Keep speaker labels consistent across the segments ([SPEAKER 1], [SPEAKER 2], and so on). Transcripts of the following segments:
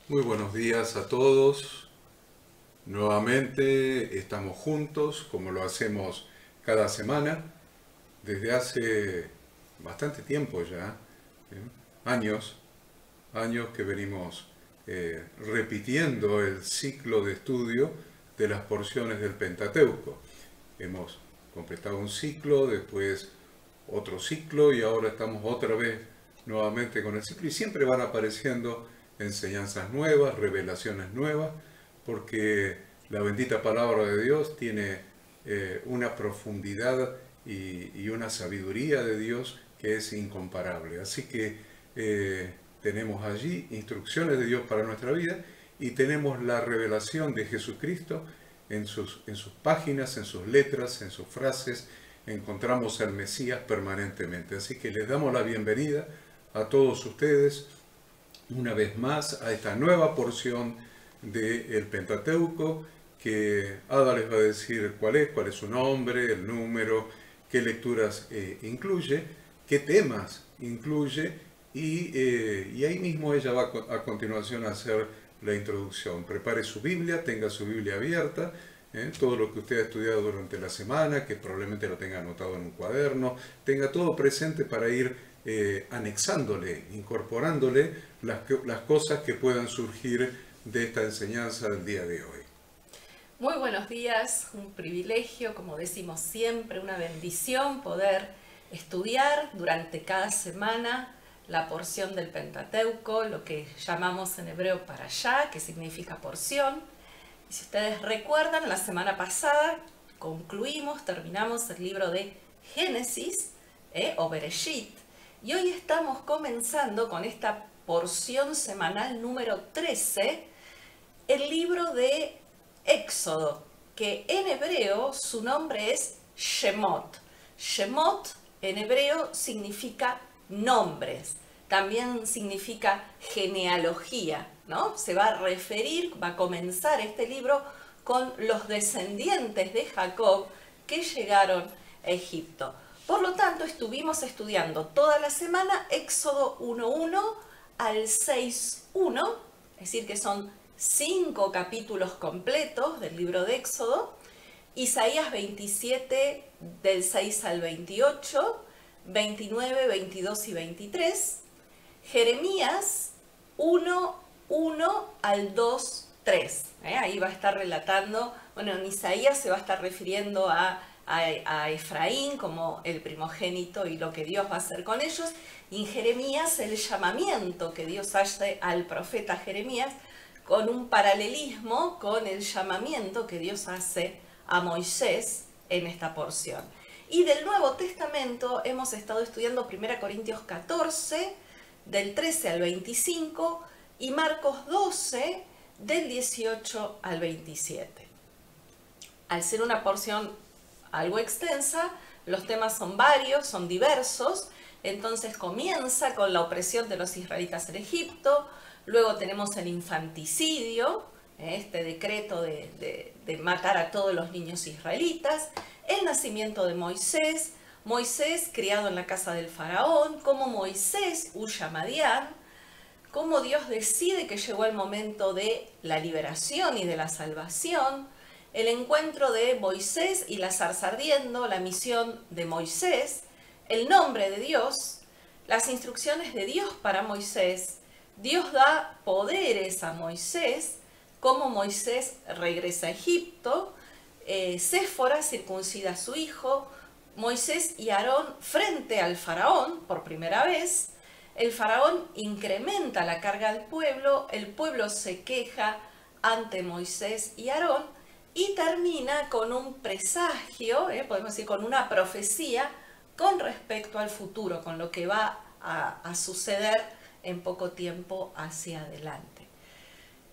[SPEAKER 1] Muy buenos días a todos. Nuevamente estamos juntos, como lo hacemos cada semana, desde hace bastante tiempo ya, ¿eh? años, años que venimos repitiendo el ciclo de estudio de las porciones del Pentateuco. Hemos completado un ciclo, después otro ciclo y ahora estamos otra vez nuevamente con el ciclo y siempre van apareciendo enseñanzas nuevas, revelaciones nuevas, porque la bendita palabra de Dios tiene una profundidad y una sabiduría de Dios que es incomparable. Así que tenemos allí instrucciones de Dios para nuestra vida y tenemos la revelación de Jesucristo en sus páginas, en sus letras, en sus frases. Encontramos al Mesías permanentemente. Así que les damos la bienvenida a todos ustedes una vez más a esta nueva porción del Pentateuco, que Ada les va a decir cuál es su nombre, el número, qué lecturas incluye, qué temas incluye, y ahí mismo ella va a continuación a hacer la introducción. Prepare su Biblia, tenga su Biblia abierta, todo lo que usted ha estudiado durante la semana, que probablemente lo tenga anotado en un cuaderno, tenga todo presente para ir anexándole, incorporándole las cosas que puedan surgir de esta enseñanza del día de hoy.
[SPEAKER 2] Muy buenos días, un privilegio, como decimos siempre, una bendición poder estudiar durante cada semana la porción del Pentateuco, lo que llamamos en hebreo parashá, que significa porción. Y si ustedes recuerdan, la semana pasada terminamos el libro de Génesis o Bereshit, y hoy estamos comenzando con esta porción semanal número 13, el libro de Éxodo, que en hebreo su nombre es Shemot. Shemot en hebreo significa nombres, también significa genealogía, ¿no? Se va a comenzar este libro con los descendientes de Jacob que llegaron a Egipto. Por lo tanto, estuvimos estudiando toda la semana Éxodo 1.1 al 6.1, es decir, que son 5 capítulos completos del libro de Éxodo, Isaías 27 del 6 al 28, 29, 22 y 23, Jeremías 1 al 2, 3. Ahí va a estar relatando, bueno, en Isaías se va a estar refiriendo a Efraín como el primogénito y lo que Dios va a hacer con ellos, y en Jeremías el llamamiento que Dios hace al profeta Jeremías, con un paralelismo con el llamamiento que Dios hace a Moisés en esta porción. Y del Nuevo Testamento hemos estado estudiando 1 Corintios 14, del 13 al 25, y Marcos 12, del 18 al 27. Al ser una porción algo extensa, los temas son varios, son diversos. Entonces comienza con la opresión de los israelitas en Egipto, luego tenemos el infanticidio, este decreto de matar a todos los niños israelitas, el nacimiento de Moisés, Moisés criado en la casa del faraón, cómo Moisés huye a Madián, cómo Dios decide que llegó el momento de la liberación y de la salvación, el encuentro de Moisés y la zarza ardiendo, la misión de Moisés, el nombre de Dios, las instrucciones de Dios para Moisés. Dios da poderes a Moisés, cómo Moisés regresa a Egipto, Séfora circuncida a su hijo, Moisés y Aarón frente al faraón por primera vez. El faraón incrementa la carga al pueblo, el pueblo se queja ante Moisés y Aarón, y termina con un presagio, podemos decir con una profecía con respecto al futuro, con lo que va a suceder en poco tiempo hacia adelante.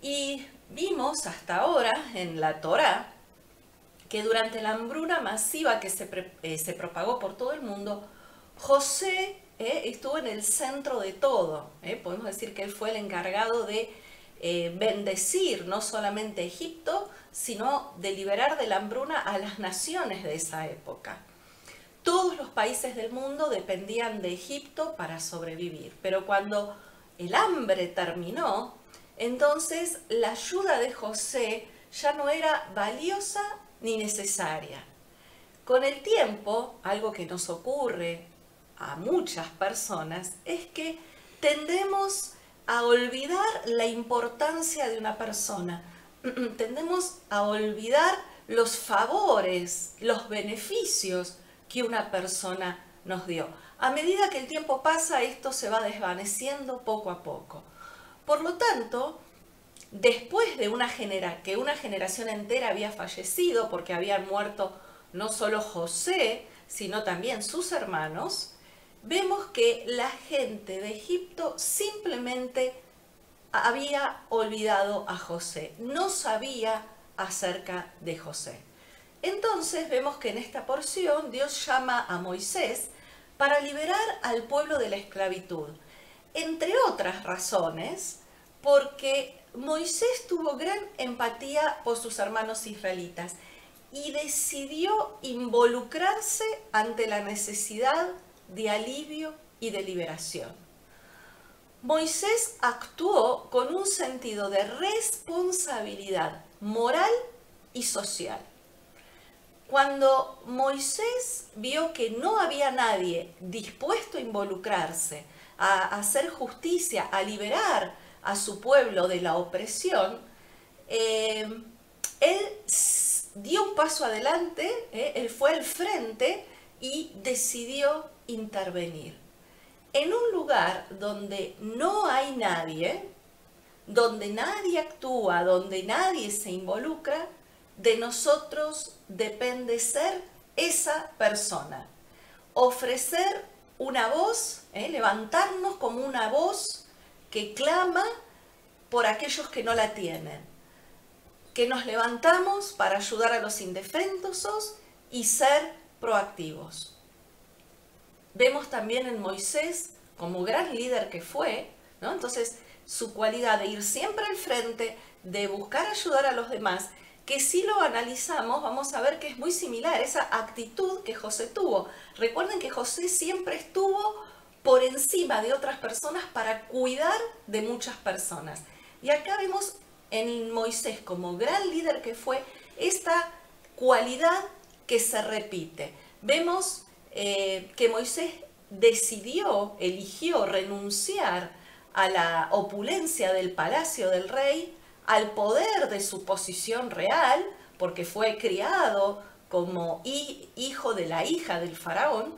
[SPEAKER 2] Y vimos hasta ahora en la Torá que durante la hambruna masiva que se propagó por todo el mundo, José estuvo en el centro de todo. Podemos decir que él fue el encargado de bendecir no solamente Egipto, sino de liberar de la hambruna a las naciones de esa época. Todos los países del mundo dependían de Egipto para sobrevivir, pero cuando el hambre terminó, Entonces la ayuda de José ya no era valiosa ni necesaria. Con el tiempo, algo que nos ocurre a muchas personas es que tendemos a olvidar la importancia de una persona. Tendemos a olvidar los favores, los beneficios que una persona nos dio. A medida que el tiempo pasa, esto se va desvaneciendo poco a poco. Por lo tanto, después de que una generación entera había fallecido, porque habían muerto no solo José, sino también sus hermanos, vemos que la gente de Egipto simplemente había olvidado a José, no sabía acerca de José. Entonces vemos que en esta porción Dios llama a Moisés para liberar al pueblo de la esclavitud. Entre otras razones, porque Moisés tuvo gran empatía por sus hermanos israelitas y decidió involucrarse ante la necesidad de alivio y de liberación. Moisés actuó con un sentido de responsabilidad moral y social. Cuando Moisés vio que no había nadie dispuesto a involucrarse, a hacer justicia, a liberar a su pueblo de la opresión, él dio un paso adelante, él fue al frente y decidió intervenir. En un lugar donde no hay nadie, donde nadie actúa, donde nadie se involucra, de nosotros depende ser esa persona. Ofrecer una voz, levantarnos como una voz que clama por aquellos que no la tienen. Que nos levantamos para ayudar a los indefensos y ser proactivos. Vemos también en Moisés, como gran líder que fue, ¿no? Entonces su cualidad de ir siempre al frente, de buscar ayudar a los demás, que si lo analizamos vamos a ver que es muy similar a esa actitud que José tuvo. Recuerden que José siempre estuvo por encima de otras personas para cuidar de muchas personas. Y acá vemos en Moisés, como gran líder que fue, esta cualidad que se repite. Vemos que Moisés eligió renunciar a la opulencia del palacio del rey, al poder de su posición real, porque fue criado como hijo de la hija del faraón,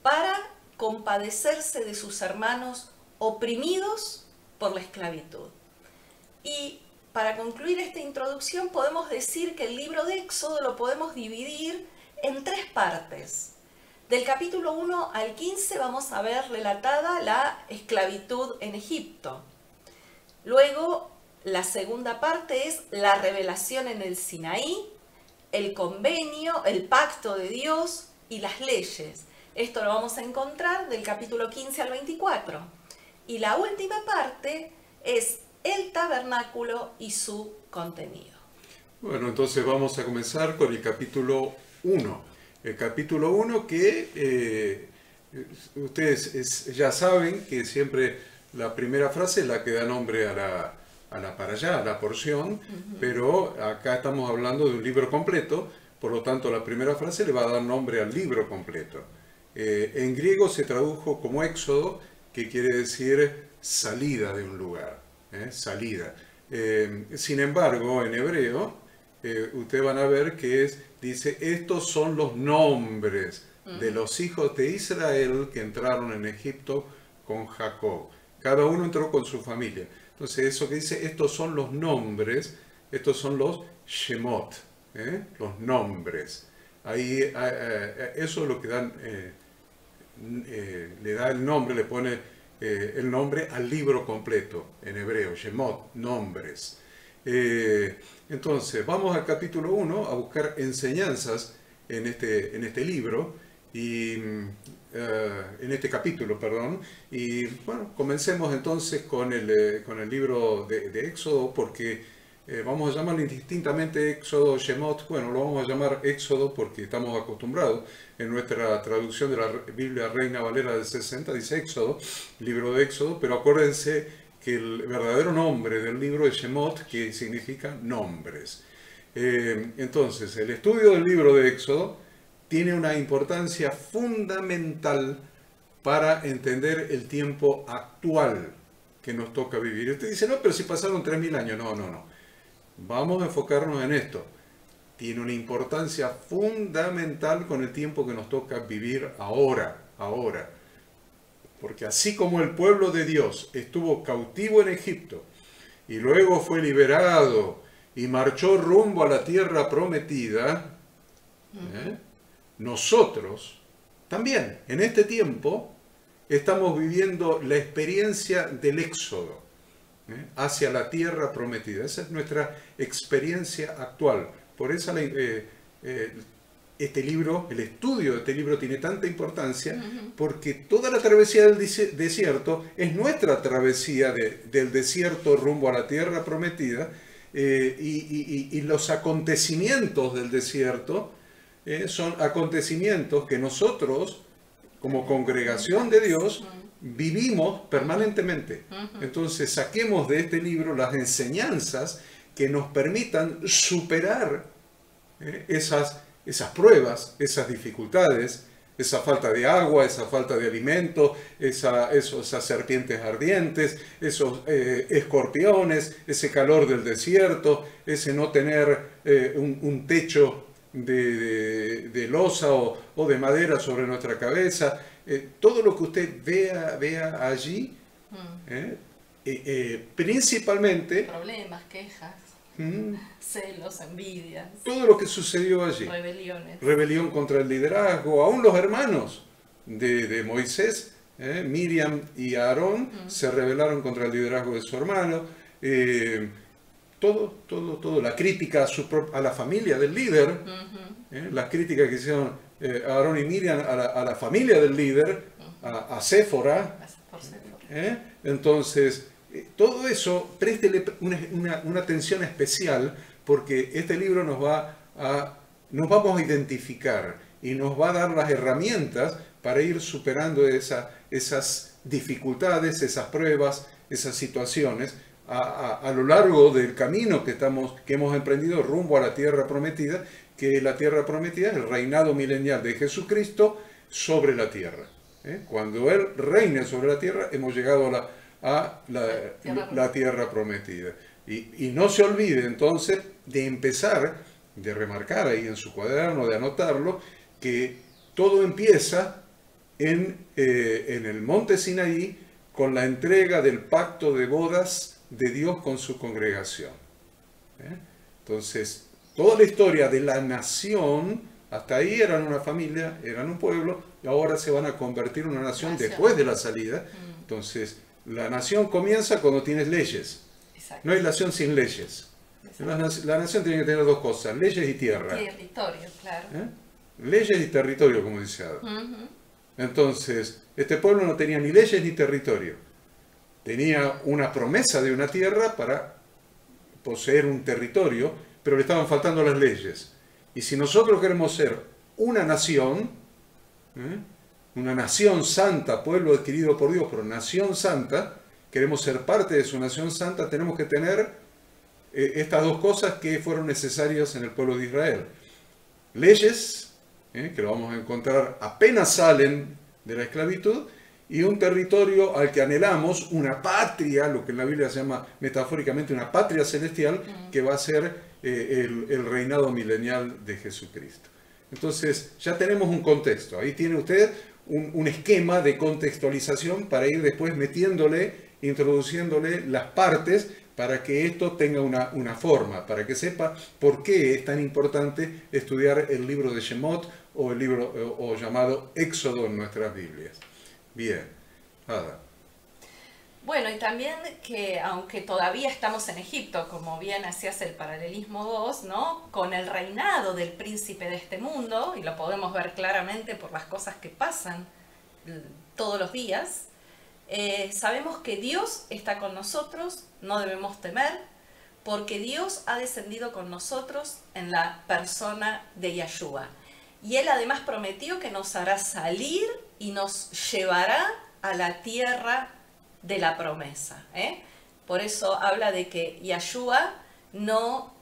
[SPEAKER 2] para compadecerse de sus hermanos oprimidos por la esclavitud. Y para concluir esta introducción podemos decir que el libro de Éxodo lo podemos dividir en 3 partes. Del capítulo 1 al 15 vamos a ver relatada la esclavitud en Egipto. Luego, la segunda parte es la revelación en el Sinaí, el convenio, el pacto de Dios y las leyes. Esto lo vamos a encontrar del capítulo 15 al 24. Y la última parte es el tabernáculo y su contenido.
[SPEAKER 1] Bueno, entonces vamos a comenzar con el capítulo 1. El capítulo 1 que ustedes ya saben que siempre la primera frase es la que da nombre a la porción, pero acá estamos hablando de un libro completo, por lo tanto la primera frase le va a dar nombre al libro completo. En griego se tradujo como éxodo, que quiere decir salida de un lugar, salida. Sin embargo, en hebreo, ustedes van a ver que dice, estos son los nombres de los hijos de Israel que entraron en Egipto con Jacob. Cada uno entró con su familia. Entonces eso que dice, estos son los nombres, estos son los Shemot, los nombres. Ahí eso es lo que dan, le da el nombre, le pone el nombre al libro completo en hebreo, Shemot, nombres. Entonces vamos al capítulo 1 a buscar enseñanzas en este libro, y en este capítulo, perdón. Y bueno, comencemos entonces con el libro de Éxodo, porque vamos a llamarlo indistintamente Éxodo, Shemot. Bueno, lo vamos a llamar Éxodo porque estamos acostumbrados. En nuestra traducción de la Biblia Reina Valera del 60 dice Éxodo, libro de Éxodo, pero acuérdense que el verdadero nombre del libro es Shemot, que significa nombres. Entonces, el estudio del libro de Éxodo tiene una importancia fundamental para entender el tiempo actual que nos toca vivir. Y usted dice, no, pero si pasaron 3000 años. No, no, no. Vamos a enfocarnos en esto. Tiene una importancia fundamental con el tiempo que nos toca vivir ahora. Porque así como el pueblo de Dios estuvo cautivo en Egipto y luego fue liberado y marchó rumbo a la tierra prometida, nosotros también en este tiempo estamos viviendo la experiencia del éxodo hacia la tierra prometida. Esa es nuestra experiencia actual. Por eso este libro, el estudio de este libro tiene tanta importancia, porque toda la travesía del desierto es nuestra travesía del desierto rumbo a la tierra prometida, y los acontecimientos del desierto son acontecimientos que nosotros, como congregación de Dios, vivimos permanentemente. Entonces saquemos de este libro las enseñanzas que nos permitan superar esas pruebas, esas dificultades, esa falta de agua, esa falta de alimento, esas serpientes ardientes, esos escorpiones, ese calor del desierto, ese no tener un techo de losa o de madera sobre nuestra cabeza. Todo lo que usted vea allí, principalmente...
[SPEAKER 2] Problemas, quejas, celos, envidias.
[SPEAKER 1] Todo lo que sucedió allí.
[SPEAKER 2] Rebeliones.
[SPEAKER 1] Rebelión contra el liderazgo. Aún los hermanos de Moisés, Miriam y Aarón, se rebelaron contra el liderazgo de su hermano. Todo. La crítica a la familia del líder, la crítica que hicieron Aarón y Miriam a la familia del líder, a Séfora. Entonces, todo eso, préstele una atención especial, porque este libro nos vamos a identificar y nos va a dar las herramientas para ir superando esas dificultades, esas pruebas, esas situaciones a lo largo del camino que hemos emprendido rumbo a la tierra prometida, que la tierra prometida es el reinado milenial de Jesucristo sobre la tierra. Cuando Él reine sobre la tierra, hemos llegado a la tierra prometida. Y no se olvide entonces de empezar, de remarcar ahí en su cuaderno, de anotarlo, que todo empieza en el monte Sinaí con la entrega del pacto de bodas de Dios con su congregación. Entonces, toda la historia de la nación, hasta ahí eran una familia, eran un pueblo, y ahora se van a convertir en una nación después de la salida. Entonces, la nación comienza cuando tienes leyes. Exacto. No hay nación sin leyes. La nación tiene que tener dos cosas, leyes y tierra.
[SPEAKER 2] Territorio, claro.
[SPEAKER 1] Leyes y territorio, como dice Ada. Entonces, este pueblo no tenía ni leyes ni territorio. Tenía una promesa de una tierra para poseer un territorio, pero le estaban faltando las leyes. Y si nosotros queremos ser una nación santa, pueblo adquirido por Dios, pero nación santa, queremos ser parte de su nación santa, tenemos que tener estas dos cosas que fueron necesarias en el pueblo de Israel. Leyes, que lo vamos a encontrar apenas salen de la esclavitud, y un territorio al que anhelamos, una patria, lo que en la Biblia se llama metafóricamente una patria celestial, que va a ser el reinado milenial de Jesucristo. Entonces, ya tenemos un contexto. Ahí tiene usted un esquema de contextualización para ir después introduciéndole las partes para que esto tenga una forma, para que sepa por qué es tan importante estudiar el libro de Shemot o el libro o llamado Éxodo en nuestras Biblias. Bien, Ada.
[SPEAKER 2] Bueno, y también que aunque todavía estamos en Egipto, como bien hacías el paralelismo vos, ¿no? Con el reinado del príncipe de este mundo, y lo podemos ver claramente por las cosas que pasan todos los días, sabemos que Dios está con nosotros, no debemos temer, porque Dios ha descendido con nosotros en la persona de Yahshua. Y Él además prometió que nos hará salir y nos llevará a la tierra de la promesa. Por eso habla de que Yahshua no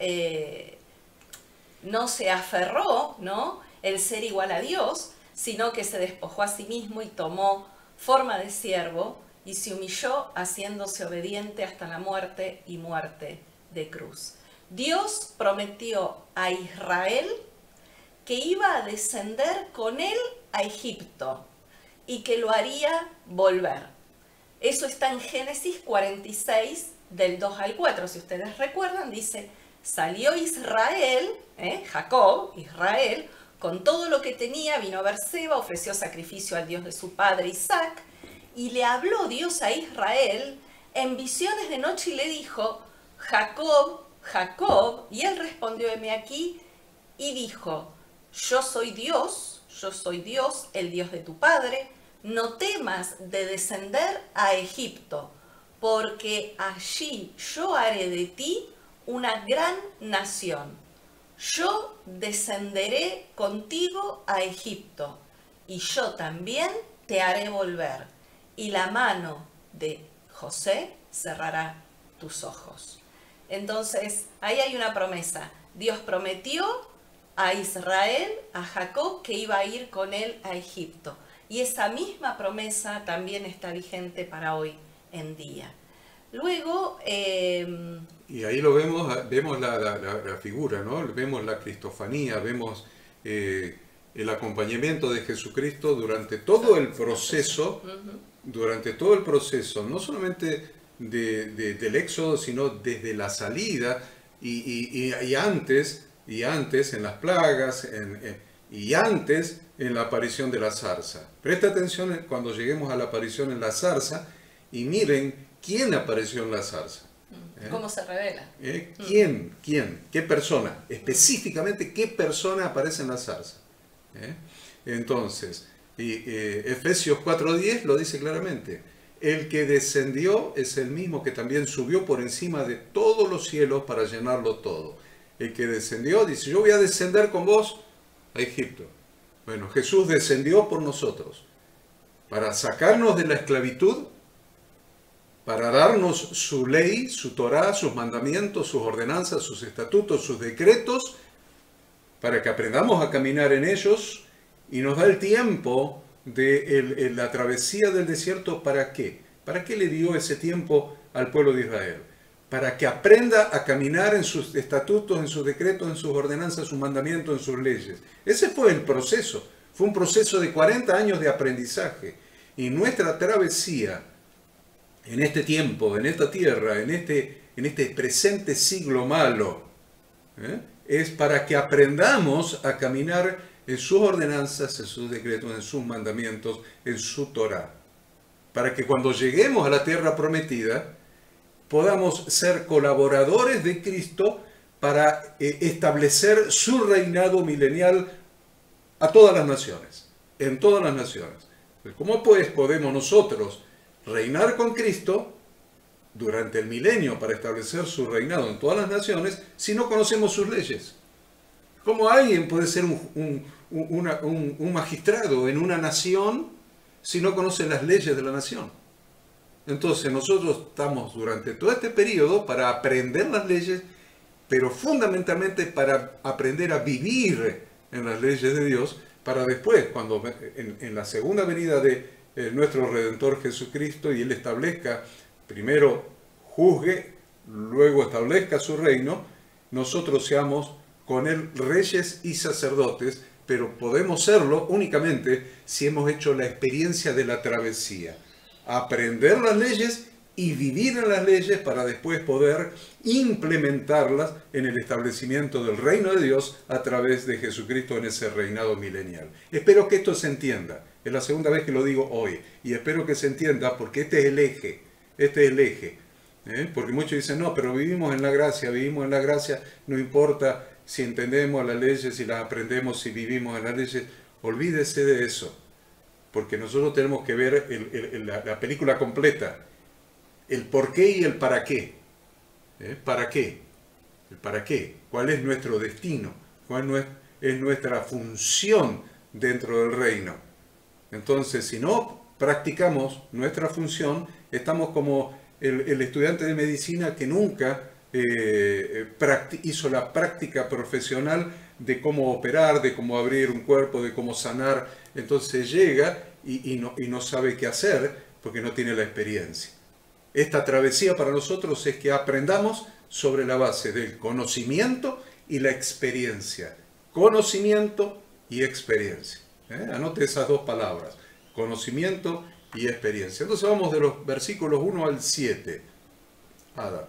[SPEAKER 2] se aferró, ¿no?, el ser igual a Dios, sino que se despojó a sí mismo y tomó forma de siervo y se humilló haciéndose obediente hasta la muerte y muerte de cruz. Dios prometió a Israel que iba a descender con él a Egipto y que lo haría volver. Eso está en Génesis 46, del 2 al 4. Si ustedes recuerdan, dice: salió Israel, Jacob, Israel, con todo lo que tenía, vino a Berseba, ofreció sacrificio al Dios de su padre Isaac, y le habló Dios a Israel en visiones de noche y le dijo: Jacob, Jacob, y él respondió: heme aquí, y dijo: yo soy Dios, el Dios de tu padre, no temas de descender a Egipto, porque allí yo haré de ti una gran nación. Yo descenderé contigo a Egipto, y yo también te haré volver, y la mano de José cerrará tus ojos. Entonces, ahí hay una promesa. Dios prometió a Israel, a Jacob, que iba a ir con él a Egipto. Y esa misma promesa también está vigente para hoy en día. Luego...
[SPEAKER 1] y ahí lo vemos la figura, ¿no? Vemos la cristofanía, vemos el acompañamiento de Jesucristo durante todo el proceso, no solamente del éxodo, sino desde la salida y antes en las plagas, y antes en la aparición de la zarza. Presta atención cuando lleguemos a la aparición en la zarza y miren quién apareció en la zarza.
[SPEAKER 2] ¿Cómo se revela?
[SPEAKER 1] ¿Quién? ¿Qué persona? Específicamente, ¿qué persona aparece en la zarza? Entonces, Efesios 4:10 lo dice claramente. El que descendió es el mismo que también subió por encima de todos los cielos para llenarlo todo. El que descendió dice: yo voy a descender con vos a Egipto. Bueno, Jesús descendió por nosotros para sacarnos de la esclavitud, para darnos su ley, su Torá, sus mandamientos, sus ordenanzas, sus estatutos, sus decretos, para que aprendamos a caminar en ellos, y nos da el tiempo de la travesía del desierto. ¿Para qué? ¿Para qué le dio ese tiempo al pueblo de Israel? Para que aprenda a caminar en sus estatutos, en sus decretos, en sus ordenanzas, sus mandamientos, en sus leyes. Ese fue el proceso. Fue un proceso de 40 años de aprendizaje. Y nuestra travesía en este tiempo, en esta tierra, en este presente siglo malo, es para que aprendamos a caminar en sus ordenanzas, en sus decretos, en sus mandamientos, en su Torá. Para que cuando lleguemos a la tierra prometida, podamos ser colaboradores de Cristo para establecer su reinado milenial a todas las naciones, en todas las naciones. ¿Cómo pues podemos nosotros reinar con Cristo durante el milenio para establecer su reinado en todas las naciones si no conocemos sus leyes? ¿Cómo alguien puede ser un magistrado en una nación si no conoce las leyes de la nación? Entonces nosotros estamos durante todo este periodo para aprender las leyes, pero fundamentalmente para aprender a vivir en las leyes de Dios, para después, cuando en la segunda venida de nuestro Redentor Jesucristo, y Él establezca, primero juzgue, luego establezca su reino, nosotros seamos con Él reyes y sacerdotes, pero podemos serlo únicamente si hemos hecho la experiencia de la travesía. Aprender las leyes y vivir en las leyes para después poder implementarlas en el establecimiento del reino de Dios a través de Jesucristo en ese reinado milenial. Espero que esto se entienda. Es la segunda vez que lo digo hoy y espero que se entienda, porque este es el eje. Porque muchos dicen: no, pero vivimos en la gracia, no importa si entendemos las leyes, si las aprendemos, si vivimos en las leyes. Olvídese de eso. Porque nosotros tenemos que ver la película completa, el por qué y el para qué. ¿Para qué? El para qué. ¿Cuál es nuestro destino? ¿Cuál es nuestra función dentro del reino? Entonces, si no practicamos nuestra función, estamos como el estudiante de medicina que nunca hizo la práctica profesional de cómo operar, de cómo abrir un cuerpo, de cómo sanar. Entonces llega y no sabe qué hacer porque no tiene la experiencia. Esta travesía para nosotros es que aprendamos sobre la base del conocimiento y la experiencia. Conocimiento y experiencia. Anote esas dos palabras, conocimiento y experiencia. Entonces vamos de los versículos 1 al 7. Ada.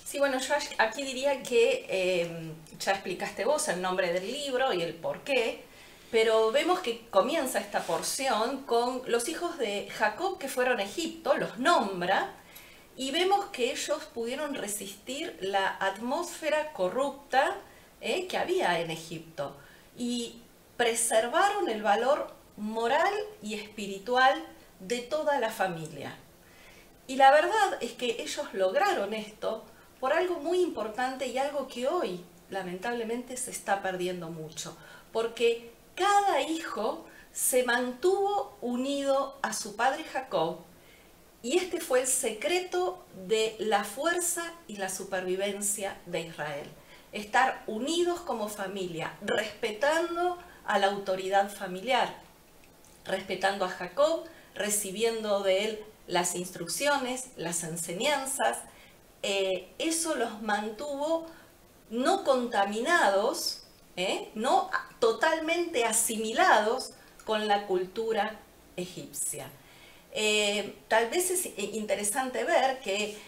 [SPEAKER 2] Sí, bueno, yo aquí diría que ya explicaste vos el nombre del libro y el por qué, pero vemos que comienza esta porción con los hijos de Jacob que fueron a Egipto, los nombra, y vemos que ellos pudieron resistir la atmósfera corrupta que había en Egipto y preservaron el valor moral y espiritual de toda la familia. Y la verdad es que ellos lograron esto por algo muy importante y algo que hoy lamentablemente se está perdiendo mucho, porque cada hijo se mantuvo unido a su padre Jacob y este fue el secreto de la fuerza y la supervivencia de Israel. Estar unidos como familia, respetando a la autoridad familiar, respetando a Jacob, recibiendo de él las instrucciones, las enseñanzas. Eso los mantuvo no contaminados, no totalmente asimilados con la cultura egipcia. Tal vez es interesante ver que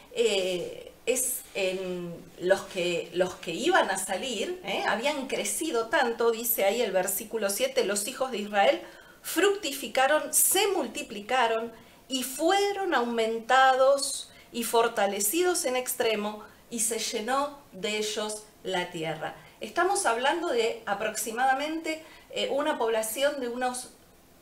[SPEAKER 2] los que iban a salir, habían crecido tanto, dice ahí el versículo 7, los hijos de Israel fructificaron, se multiplicaron y fueron aumentados y fortalecidos en extremo, y se llenó de ellos la tierra. Estamos hablando de aproximadamente una población de unos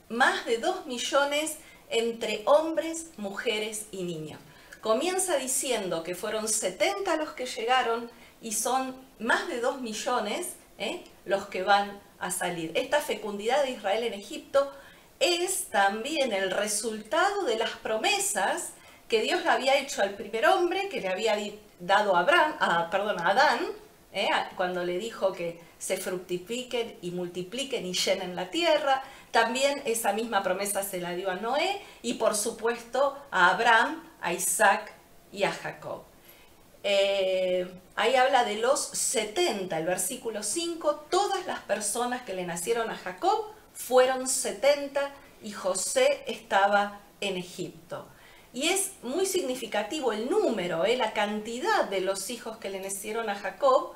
[SPEAKER 2] más de 2 millones entre hombres, mujeres y niños. Comienza diciendo que fueron 70 los que llegaron y son más de 2 millones los que van a salir. Esta fecundidad de Israel en Egipto es también el resultado de las promesas que Dios le había hecho al primer hombre, que le había dado a Adán, cuando le dijo que se fructifiquen y multipliquen y llenen la tierra. También esa misma promesa se la dio a Noé y por supuesto a Abraham, a Isaac y a Jacob. Ahí habla de los 70, el versículo 5, todas las personas que le nacieron a Jacob fueron 70 y José estaba en Egipto. Y es muy significativo el número, la cantidad de los hijos que le nacieron a Jacob,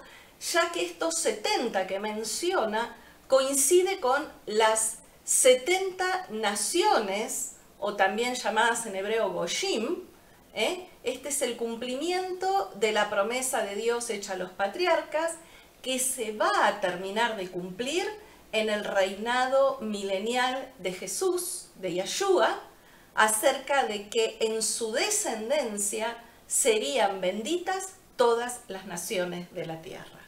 [SPEAKER 2] ya que estos 70 que menciona coincide con las 70 naciones, o también llamadas en hebreo Goyim. Este es el cumplimiento de la promesa de Dios hecha a los patriarcas, que se va a terminar de cumplir en el reinado milenial de Jesús, de Yeshua, acerca de que en su descendencia serían benditas todas las naciones de la tierra.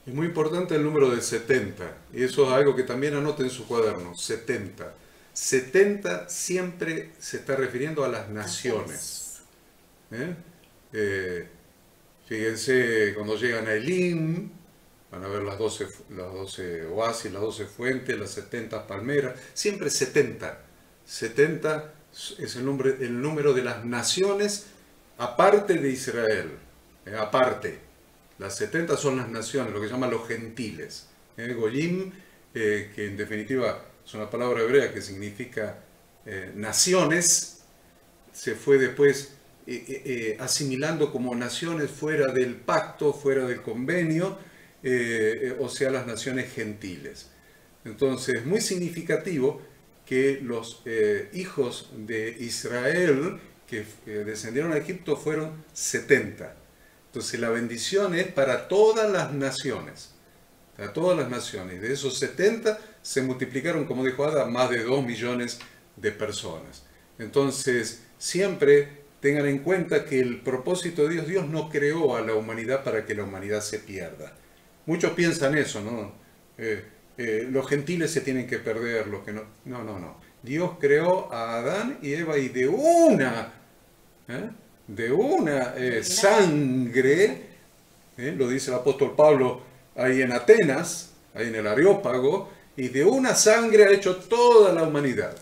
[SPEAKER 1] Es muy importante el número de 70, y eso es algo que también anoten en su cuaderno, 70. 70 siempre se está refiriendo a las naciones. Fíjense, cuando llegan a Elim, van a ver las 12 oasis, las 12 fuentes, las 70 palmeras, siempre 70. 70 es el número de las naciones aparte de Israel, aparte. Las 70 son las naciones, lo que se llaman los gentiles. Goyim, que en definitiva es una palabra hebrea que significa naciones, se fue después asimilando como naciones fuera del pacto, fuera del convenio, o sea, las naciones gentiles. Entonces, muy significativo que los hijos de Israel que descendieron a Egipto fueron 70. Entonces la bendición es para todas las naciones. Para todas las naciones. De esos 70 se multiplicaron, como dijo Ada, más de 2 millones de personas. Entonces siempre tengan en cuenta que el propósito de Dios no creó a la humanidad para que la humanidad se pierda. Muchos piensan eso, ¿no? Los gentiles se tienen que perder, los que no. No. Dios creó a Adán y Eva y de una sangre, lo dice el apóstol Pablo ahí en Atenas, ahí en el Areópago, y de una sangre ha hecho toda la humanidad.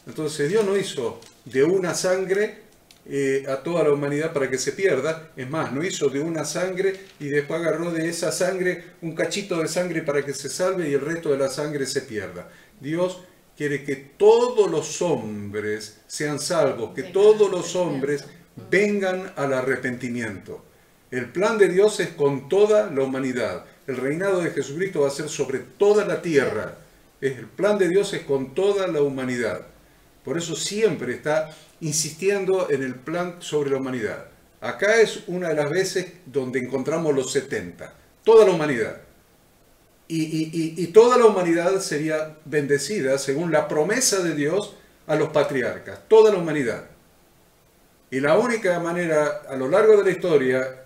[SPEAKER 1] Entonces Dios no hizo de una sangre a toda la humanidad para que se pierda, es más, no hizo de una sangre y después agarró de esa sangre un cachito de sangre para que se salve y el resto de la sangre se pierda. Dios quiere que todos los hombres sean salvos, que todos los hombres vengan al arrepentimiento. El plan de Dios es con toda la humanidad. El reinado de Jesucristo va a ser sobre toda la tierra. El plan de Dios es con toda la humanidad. Por eso siempre está insistiendo en el plan sobre la humanidad. Acá es una de las veces donde encontramos los 70. Toda la humanidad. Y toda la humanidad sería bendecida según la promesa de Dios a los patriarcas. Toda la humanidad. Y la única manera a lo largo de la historia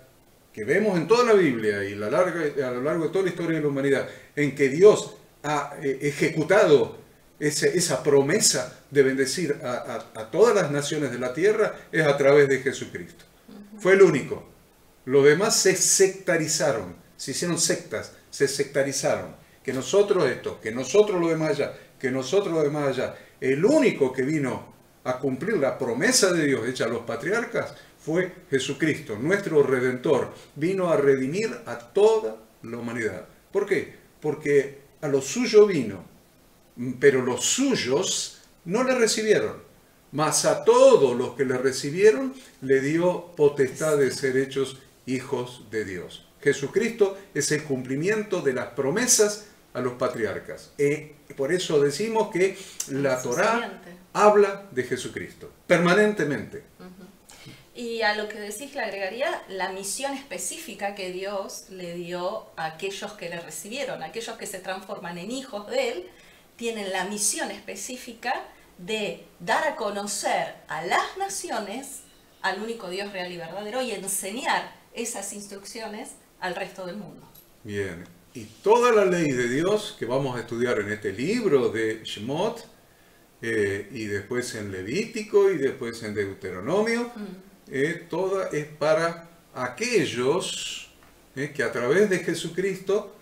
[SPEAKER 1] que vemos en toda la Biblia y a lo largo de toda la historia de la humanidad en que Dios ha ejecutado esa promesa de bendecir a todas las naciones de la tierra es a través de Jesucristo. Fue el único. Los demás se sectarizaron, se hicieron sectas, se sectarizaron. Que nosotros esto, que nosotros lo demás allá, que nosotros lo demás allá. El único que vino a cumplir la promesa de Dios hecha a los patriarcas fue Jesucristo, nuestro Redentor. Vino a redimir a toda la humanidad. ¿Por qué? Porque a lo suyo vino, pero los suyos no le recibieron. Mas a todos los que le recibieron le dio potestad de ser hechos hijos de Dios. Jesucristo es el cumplimiento de las promesas a los patriarcas. Por eso decimos que la Torá habla de Jesucristo, permanentemente.
[SPEAKER 2] Y a lo que decís le agregaría la misión específica que Dios le dio a aquellos que le recibieron, aquellos que se transforman en hijos de Él, tienen la misión específica de dar a conocer a las naciones al único Dios real y verdadero y enseñar esas instrucciones al resto del mundo.
[SPEAKER 1] Bien, y toda la ley de Dios que vamos a estudiar en este libro de Shemot, y después en Levítico y después en Deuteronomio, toda es para aquellos que a través de Jesucristo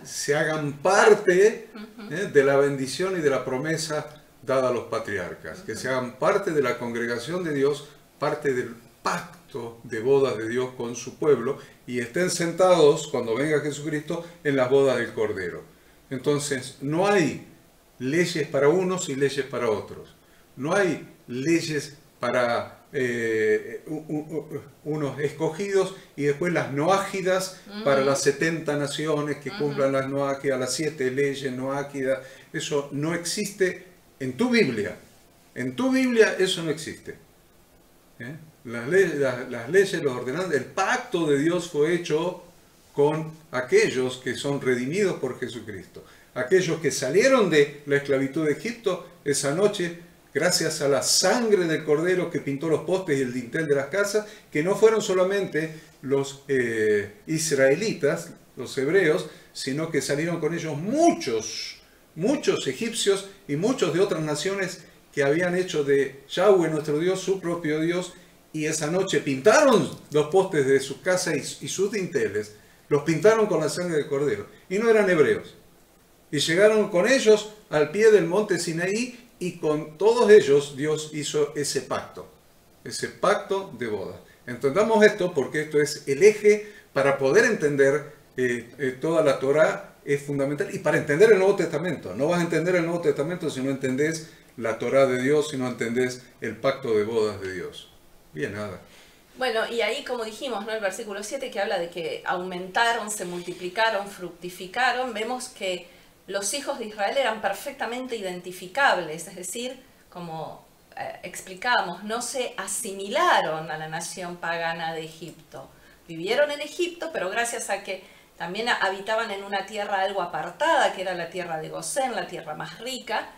[SPEAKER 1] se hagan parte de la bendición y de la promesa dada a los patriarcas, que se hagan parte de la congregación de Dios, parte del pacto de bodas de Dios con su pueblo, y estén sentados cuando venga Jesucristo en las bodas del Cordero. Entonces no hay leyes para unos y leyes para otros. No hay leyes para unos escogidos y después las noágidas para las 70 naciones que cumplan las noágidas, las 7 leyes noágidas. Eso no existe en tu Biblia. En tu Biblia eso no existe. Las leyes, los ordenanzas, el pacto de Dios fue hecho con aquellos que son redimidos por Jesucristo. Aquellos que salieron de la esclavitud de Egipto esa noche, gracias a la sangre del Cordero que pintó los postes y el dintel de las casas, que no fueron solamente los israelitas, los hebreos, sino que salieron con ellos muchos egipcios y muchos de otras naciones que habían hecho de Yahweh nuestro Dios su propio Dios, y esa noche pintaron los postes de sus casas y sus dinteles, los pintaron con la sangre del Cordero, y no eran hebreos. Y llegaron con ellos al pie del monte Sinaí, y con todos ellos Dios hizo ese pacto de bodas. Entendamos esto porque esto es el eje para poder entender toda la Torá, es fundamental, y para entender el Nuevo Testamento. No vas a entender el Nuevo Testamento si no entendés la Torá de Dios, si no entendés el pacto de bodas de Dios. Bien, nada.
[SPEAKER 2] Bueno, y ahí como dijimos, ¿no? El versículo 7 que habla de que aumentaron, se multiplicaron, fructificaron, vemos que los hijos de Israel eran perfectamente identificables, es decir, como explicábamos, no se asimilaron a la nación pagana de Egipto. Vivieron en Egipto, pero gracias a que también habitaban en una tierra algo apartada, que era la tierra de Gosén, la tierra más rica,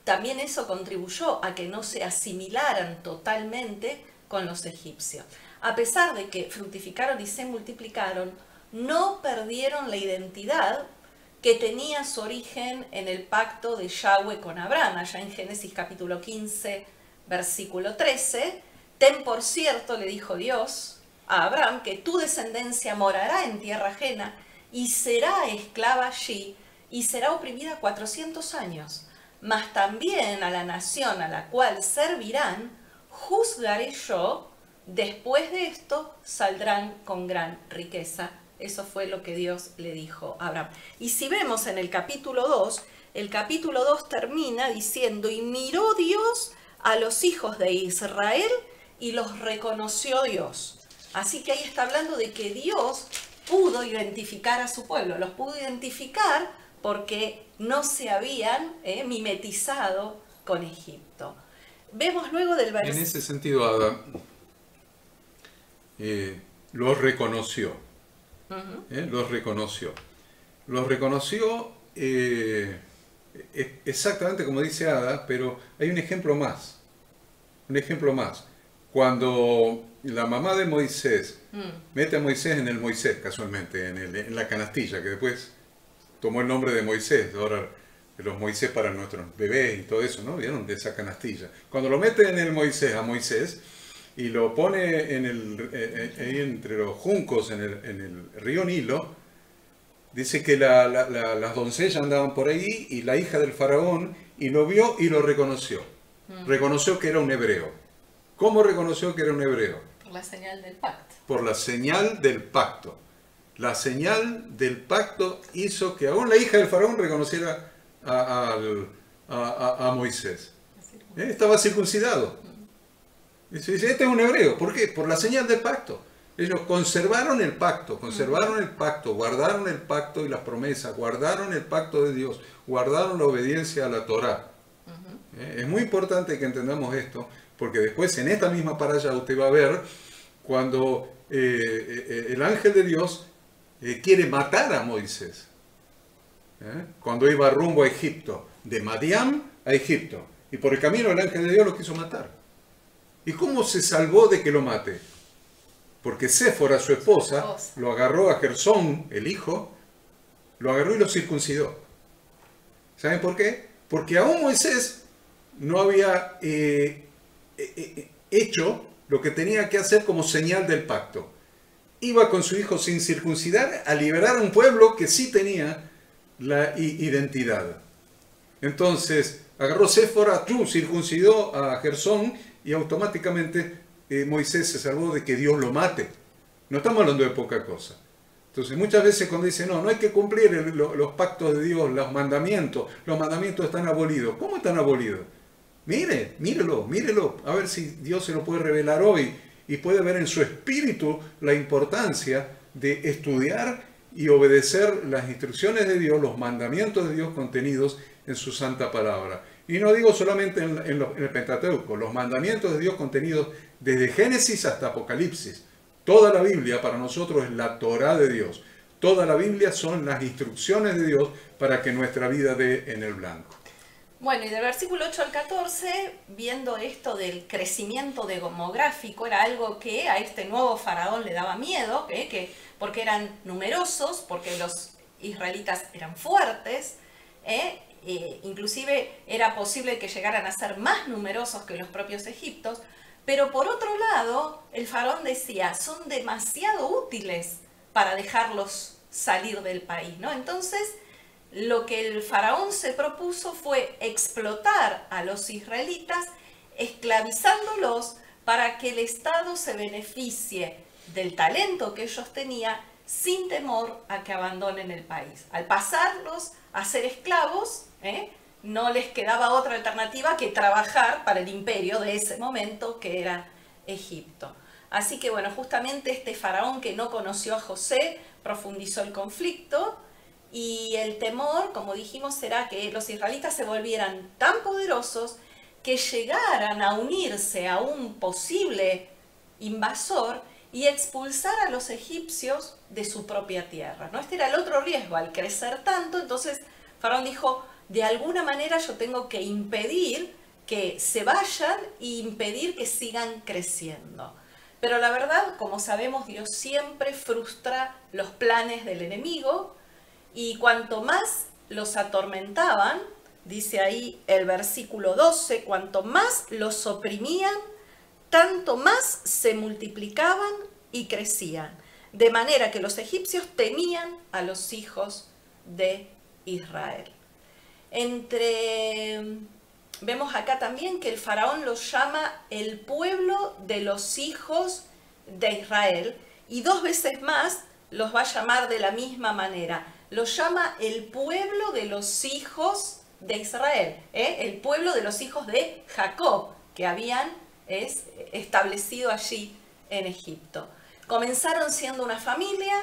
[SPEAKER 2] también eso contribuyó a que no se asimilaran totalmente con los egipcios. A pesar de que fructificaron y se multiplicaron, no perdieron la identidad que tenía su origen en el pacto de Yahweh con Abraham, allá en Génesis capítulo 15, versículo 13. Ten por cierto, le dijo Dios a Abraham, que tu descendencia morará en tierra ajena y será esclava allí y será oprimida 400 años. Mas también a la nación a la cual servirán, juzgaré yo, después de esto saldrán con gran riqueza. Eso fue lo que Dios le dijo a Abraham. Y si vemos en el capítulo 2, el capítulo 2 termina diciendo, y miró Dios a los hijos de Israel y los reconoció Dios. Así que ahí está hablando de que Dios pudo identificar a su pueblo, los pudo identificar porque no se habían mimetizado con Egipto. Vemos luego del versículo...
[SPEAKER 1] En ese sentido, Ada, los reconoció. Los reconoció. Los reconoció exactamente como dice Ada, pero hay un ejemplo más. Un ejemplo más. Cuando la mamá de Moisés mete a Moisés en el Moisés, casualmente, en la canastilla, que después tomó el nombre de Moisés, ahora los Moisés para nuestros bebés y todo eso, ¿no? ¿Vieron? De esa canastilla. Cuando lo mete en el Moisés a Moisés y lo pone ahí entre los juncos en el río Nilo, dice que las doncellas andaban por ahí y la hija del faraón y lo vio y lo reconoció. Reconoció que era un hebreo. ¿Cómo reconoció que era un hebreo?
[SPEAKER 2] Por la señal del pacto.
[SPEAKER 1] Por la señal del pacto. La señal del pacto hizo que aún la hija del faraón reconociera a Moisés. Estaba circuncidado. Dice, este es un hebreo. ¿Por qué? Por la señal del pacto. Ellos conservaron el pacto, guardaron el pacto y las promesas, guardaron el pacto de Dios, guardaron la obediencia a la Torá. Es muy importante que entendamos esto, porque después en esta misma parasha usted va a ver cuando el ángel de Dios quiere matar a Moisés. Cuando iba rumbo a Egipto, de Madián a Egipto. Y por el camino el ángel de Dios lo quiso matar. ¿Y cómo se salvó de que lo mate? Porque Séfora, su esposa, lo agarró a Gersón, el hijo, lo agarró y lo circuncidó. ¿Saben por qué? Porque aún Moisés no había hecho lo que tenía que hacer como señal del pacto. Iba con su hijo sin circuncidar a liberar a un pueblo que sí tenía la identidad. Entonces, agarró Séfora, circuncidó a Gersón y automáticamente Moisés se salvó de que Dios lo mate. No estamos hablando de poca cosa. Entonces, muchas veces cuando dicen, no hay que cumplir los pactos de Dios, los mandamientos están abolidos. ¿Cómo están abolidos? Mírelo, a ver si Dios se lo puede revelar hoy y puede ver en su espíritu la importancia de estudiar y obedecer las instrucciones de Dios, los mandamientos de Dios contenidos en su santa palabra. Y no digo solamente en el Pentateuco, los mandamientos de Dios contenidos desde Génesis hasta Apocalipsis. Toda la Biblia para nosotros es la Torá de Dios. Toda la Biblia son las instrucciones de Dios para que nuestra vida dé en el blanco.
[SPEAKER 2] Bueno, y del versículo 8 al 14, viendo esto del crecimiento demográfico, era algo que a este nuevo faraón le daba miedo, porque eran numerosos, porque los israelitas eran fuertes, inclusive era posible que llegaran a ser más numerosos que los propios egipcios, pero por otro lado, el faraón decía, son demasiado útiles para dejarlos salir del país, ¿no? Entonces, lo que el faraón se propuso fue explotar a los israelitas, esclavizándolos para que el Estado se beneficie del talento que ellos tenían sin temor a que abandonen el país. Al pasarlos a ser esclavos, no les quedaba otra alternativa que trabajar para el imperio de ese momento, que era Egipto. Así que bueno, justamente este faraón que no conoció a José profundizó el conflicto, y el temor, como dijimos, será que los israelitas se volvieran tan poderosos que llegaran a unirse a un posible invasor y expulsar a los egipcios de su propia tierra, ¿no? Este era el otro riesgo, al crecer tanto. Entonces Faraón dijo, de alguna manera yo tengo que impedir que se vayan e impedir que sigan creciendo. Pero la verdad, como sabemos, Dios siempre frustra los planes del enemigo, Y cuanto más los atormentaban, dice ahí el versículo 12, cuanto más los oprimían, tanto más se multiplicaban y crecían. De manera que los egipcios temían a los hijos de Israel. Vemos acá también que el faraón los llama el pueblo de los hijos de Israel, y 2 veces más los va a llamar de la misma manera. Los llama el pueblo de los hijos de Israel, el pueblo de los hijos de Jacob, que habían establecido allí en Egipto. Comenzaron siendo una familia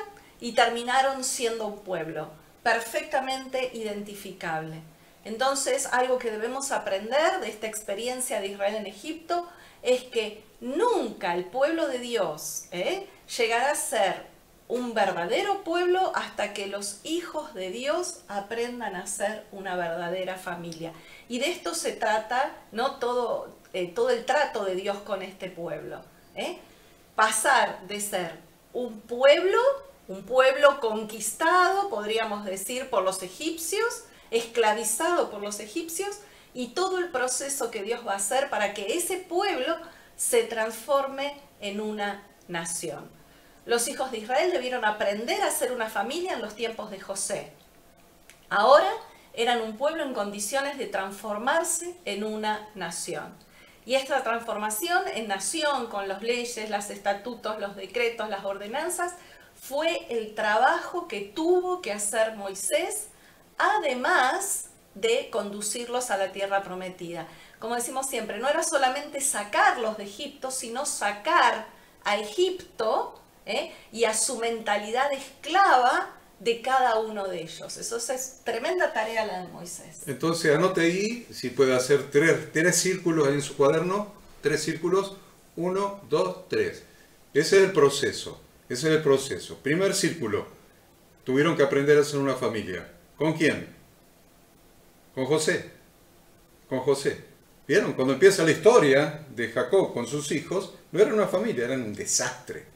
[SPEAKER 2] y terminaron siendo un pueblo, perfectamente identificable. Entonces, algo que debemos aprender de esta experiencia de Israel en Egipto es que nunca el pueblo de Dios llegará a ser un verdadero pueblo hasta que los hijos de Dios aprendan a ser una verdadera familia. Y de esto se trata, ¿no? todo el trato de Dios con este pueblo. Pasar de ser un pueblo conquistado, podríamos decir, por los egipcios, esclavizado por los egipcios, y todo el proceso que Dios va a hacer para que ese pueblo se transforme en una nación. Los hijos de Israel debieron aprender a ser una familia en los tiempos de José. Ahora eran un pueblo en condiciones de transformarse en una nación. Y esta transformación en nación, con las leyes, los estatutos, los decretos, las ordenanzas, fue el trabajo que tuvo que hacer Moisés, además de conducirlos a la tierra prometida. Como decimos siempre, no era solamente sacarlos de Egipto, sino sacar a Egipto y a su mentalidad esclava de cada uno de ellos. Eso es tremenda tarea la de Moisés.
[SPEAKER 1] Entonces anote ahí, si puede hacer tres círculos ahí en su cuaderno, 3 círculos, 1, 2, 3. Ese es el proceso, Primer círculo, tuvieron que aprender a ser una familia. ¿Con quién? Con José. ¿Vieron? Cuando empieza la historia de Jacob con sus hijos, no eran una familia, eran un desastre.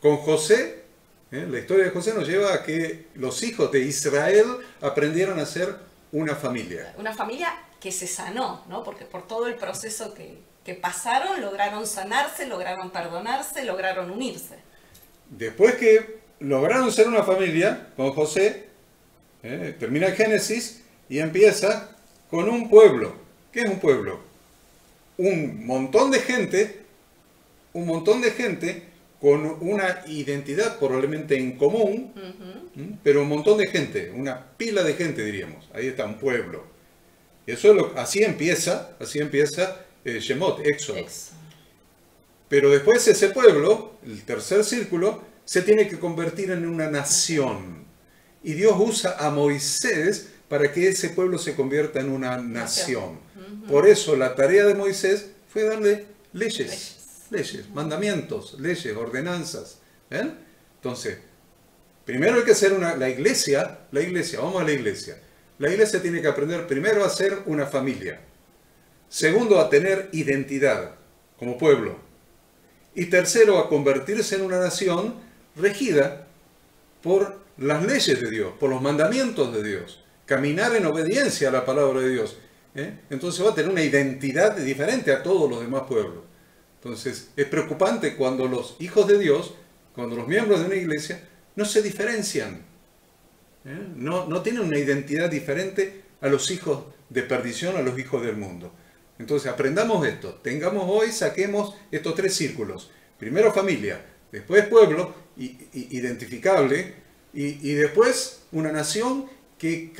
[SPEAKER 1] Con José, la historia de José nos lleva a que los hijos de Israel aprendieran a ser una familia.
[SPEAKER 2] Una familia que se sanó, ¿no? Porque por todo el proceso que pasaron, lograron sanarse, lograron perdonarse, lograron unirse.
[SPEAKER 1] Después que lograron ser una familia con José, termina Génesis y empieza con un pueblo. ¿Qué es un pueblo? Un montón de gente con una identidad probablemente en común, pero un montón de gente, una pila de gente diríamos. Ahí está, un pueblo. Y eso así empieza Shemot, Éxodo. Pero después ese pueblo, el tercer círculo, se tiene que convertir en una nación. Y Dios usa a Moisés para que ese pueblo se convierta en una nación. Por eso la tarea de Moisés fue darle leyes, mandamientos, leyes, ordenanzas. ¿Ven? Entonces, primero hay que hacer la iglesia, vamos a la iglesia. La iglesia tiene que aprender primero a ser una familia. Segundo, a tener identidad como pueblo. Y tercero, a convertirse en una nación regida por las leyes de Dios, por los mandamientos de Dios. Caminar en obediencia a la palabra de Dios. Entonces va a tener una identidad diferente a todos los demás pueblos. Entonces es preocupante cuando los hijos de Dios, cuando los miembros de una iglesia, no se diferencian. No tienen una identidad diferente a los hijos de perdición, a los hijos del mundo. Entonces aprendamos esto, saquemos estos 3 círculos. Primero familia, después pueblo identificable y después una nación que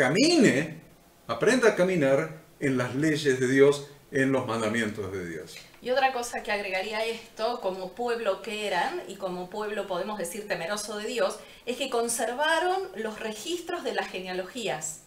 [SPEAKER 1] aprenda a caminar en las leyes de Dios, en los mandamientos de Dios.
[SPEAKER 2] Y otra cosa que agregaría a esto, como pueblo que eran, y como pueblo podemos decir temeroso de Dios, es que conservaron los registros de las genealogías.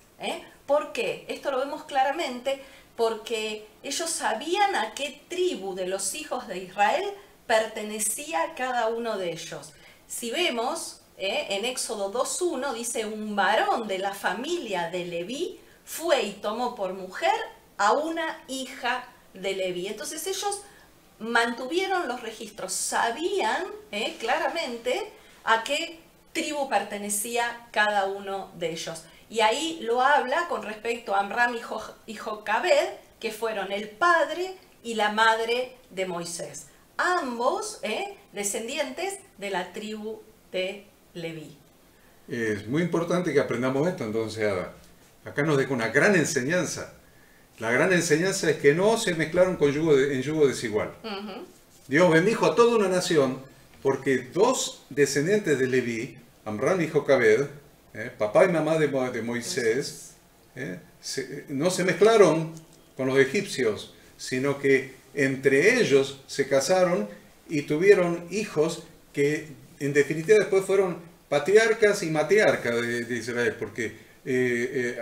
[SPEAKER 2] ¿Por qué? Esto lo vemos claramente porque ellos sabían a qué tribu de los hijos de Israel pertenecía cada uno de ellos. Si vemos, en Éxodo 2.1 dice, un varón de la familia de Leví fue y tomó por mujer a una hija de Leví. Entonces ellos mantuvieron los registros, sabían claramente a qué tribu pertenecía cada uno de ellos. Y ahí lo habla con respecto a Amram y Jocabed, que fueron el padre y la madre de Moisés. Ambos descendientes de la tribu de Leví.
[SPEAKER 1] Es muy importante que aprendamos esto, entonces, Ada. Acá nos deja una gran enseñanza. La gran enseñanza es que no se mezclaron con en yugo desigual. Dios bendijo a toda una nación porque dos descendientes de Leví, Amram y Jocabed, papá y mamá de Moisés, no se mezclaron con los egipcios, sino que entre ellos se casaron y tuvieron hijos que en definitiva después fueron patriarcas y matriarcas de Israel, porque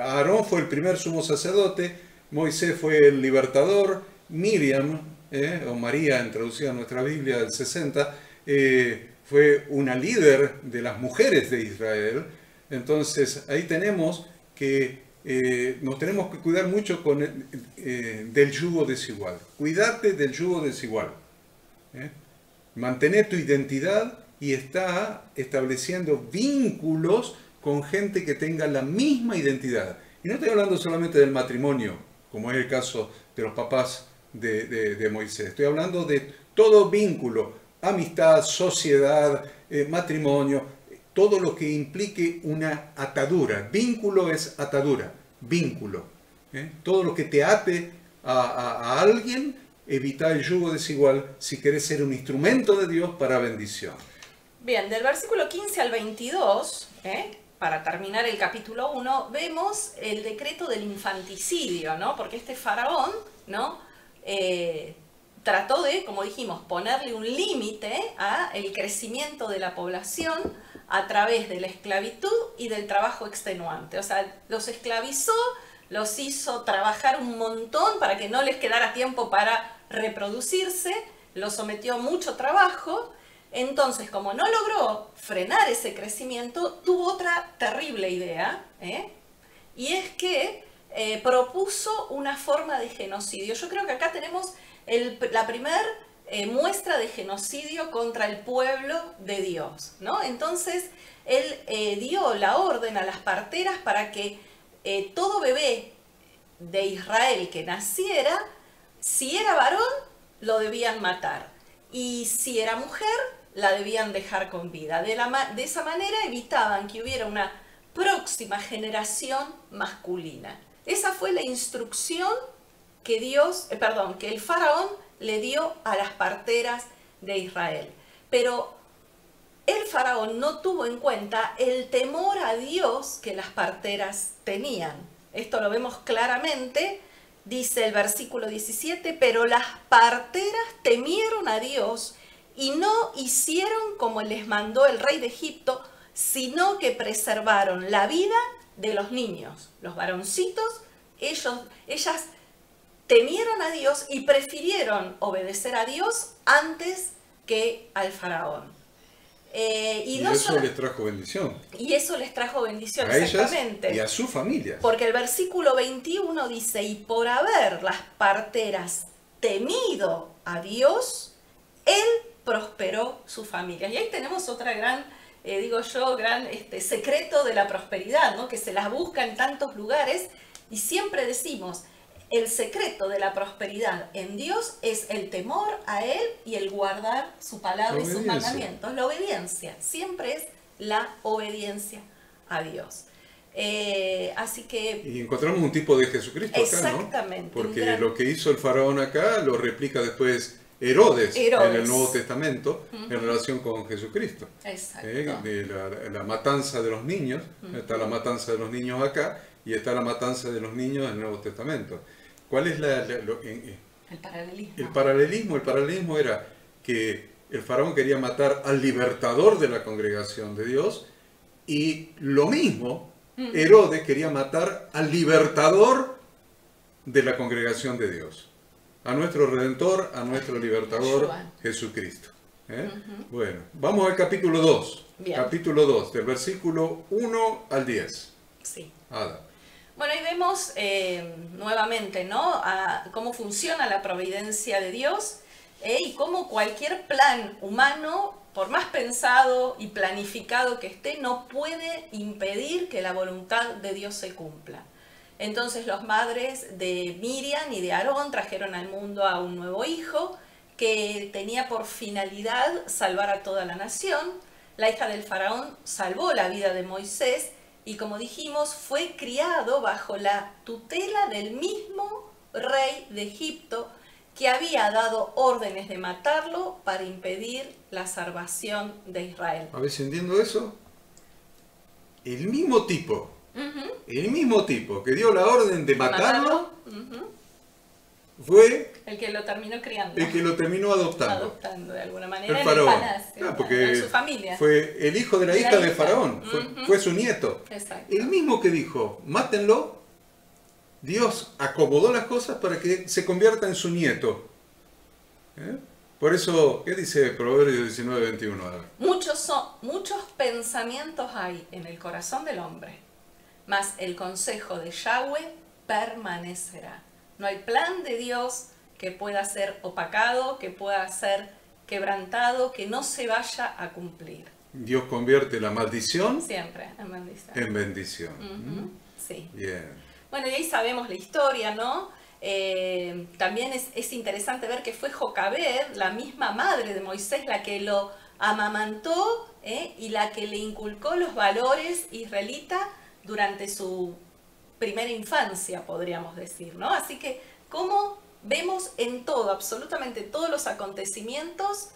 [SPEAKER 1] Aarón fue el primer sumo sacerdote, Moisés fue el libertador, Miriam, o María, traducida en nuestra Biblia del 60, fue una líder de las mujeres de Israel. Entonces ahí tenemos que nos tenemos que cuidar mucho del yugo desigual. Cuídate del yugo desigual. Mantener tu identidad y está estableciendo vínculos con gente que tenga la misma identidad. Y no estoy hablando solamente del matrimonio, como es el caso de los papás de Moisés. Estoy hablando de todo vínculo, amistad, sociedad, matrimonio, todo lo que implique una atadura. Vínculo es atadura, vínculo. Todo lo que te ate a alguien, evita el yugo desigual si querés ser un instrumento de Dios para bendición.
[SPEAKER 2] Bien, del versículo 15 al 22, para terminar el capítulo 1, vemos el decreto del infanticidio, ¿no? Porque este faraón, ¿no? Trató de, como dijimos, ponerle un límite al crecimiento de la población a través de la esclavitud y del trabajo extenuante. O sea, los esclavizó, los hizo trabajar un montón para que no les quedara tiempo para reproducirse, los sometió a mucho trabajo. Entonces, como no logró frenar ese crecimiento, tuvo otra terrible idea, y es que propuso una forma de genocidio. Yo creo que acá tenemos la primera muestra de genocidio contra el pueblo de Dios, ¿no? Entonces, él dio la orden a las parteras para que todo bebé de Israel que naciera, si era varón, lo debían matar. Y si era mujer, la debían dejar con vida. De esa manera evitaban que hubiera una próxima generación masculina. Esa fue la instrucción que el faraón le dio a las parteras de Israel. Pero el faraón no tuvo en cuenta el temor a Dios que las parteras tenían. Esto lo vemos claramente, dice el versículo 17, pero las parteras temieron a Dios y no hicieron como les mandó el rey de Egipto, sino que preservaron la vida de los niños, los varoncitos. Ellas temieron a Dios y prefirieron obedecer a Dios antes que al faraón.
[SPEAKER 1] Y eso les trajo bendición.
[SPEAKER 2] Y eso les trajo bendición,
[SPEAKER 1] a
[SPEAKER 2] exactamente.
[SPEAKER 1] Ellas y a su familia.
[SPEAKER 2] Porque el versículo 21 dice, y por haber las parteras temido a Dios, Él prosperó su familia. Y ahí tenemos otra gran, gran secreto de la prosperidad, ¿no? Que se las busca en tantos lugares y siempre decimos, el secreto de la prosperidad en Dios es el temor a Él y el guardar su palabra y sus mandamientos. La obediencia, siempre es la obediencia a Dios. Así que... Y
[SPEAKER 1] encontramos un tipo de Jesucristo acá, ¿no?
[SPEAKER 2] Exactamente.
[SPEAKER 1] Porque lo que hizo el faraón acá lo replica después Herodes. En el Nuevo Testamento, en relación con Jesucristo.
[SPEAKER 2] Exacto.
[SPEAKER 1] De la matanza de los niños, está la matanza de los niños acá y está la matanza de los niños en el Nuevo Testamento. ¿Cuál es
[SPEAKER 2] el paralelismo?
[SPEAKER 1] El paralelismo era que el faraón quería matar al libertador de la congregación de Dios y lo mismo Herodes quería matar al libertador de la congregación de Dios. A nuestro Redentor, a nuestro Libertador, Jesucristo. Bueno, vamos al capítulo 2. Bien. Capítulo 2, del versículo 1 al 10.
[SPEAKER 2] Sí.
[SPEAKER 1] Ada.
[SPEAKER 2] Bueno, ahí vemos nuevamente, ¿no? Cómo funciona la providencia de Dios. Y como cualquier plan humano, por más pensado y planificado que esté, no puede impedir que la voluntad de Dios se cumpla. Entonces los padres de Miriam y de Aarón trajeron al mundo a un nuevo hijo que tenía por finalidad salvar a toda la nación. La hija del faraón salvó la vida de Moisés y, como dijimos, fue criado bajo la tutela del mismo rey de Egipto, que había dado órdenes de matarlo para impedir la salvación de Israel.
[SPEAKER 1] A ver si entiendo eso. El mismo tipo que dio la orden de matarlo, fue
[SPEAKER 2] el que lo terminó criando.
[SPEAKER 1] El que lo terminó adoptando.
[SPEAKER 2] Adoptando de alguna manera
[SPEAKER 1] el faraón.
[SPEAKER 2] En el palacio,
[SPEAKER 1] porque
[SPEAKER 2] en su familia.
[SPEAKER 1] Fue el hijo de la hija del faraón, fue su nieto.
[SPEAKER 2] Exacto.
[SPEAKER 1] El mismo que dijo, mátenlo, Dios acomodó las cosas para que se convierta en su nieto. Por eso, ¿qué dice Proverbios 19:21?
[SPEAKER 2] Muchos pensamientos hay en el corazón del hombre, mas el consejo de Yahweh permanecerá. No hay plan de Dios que pueda ser opacado, que pueda ser quebrantado, que no se vaya a cumplir.
[SPEAKER 1] Dios convierte la maldición
[SPEAKER 2] siempre en bendición.
[SPEAKER 1] En bendición.
[SPEAKER 2] Sí.
[SPEAKER 1] Bien.
[SPEAKER 2] Bueno, y ahí sabemos la historia, ¿no? También es interesante ver que fue Jocabed, la misma madre de Moisés, la que lo amamantó y la que le inculcó los valores israelitas durante su primera infancia, podríamos decir, ¿no? Así que, como vemos en todo, absolutamente todos los acontecimientos,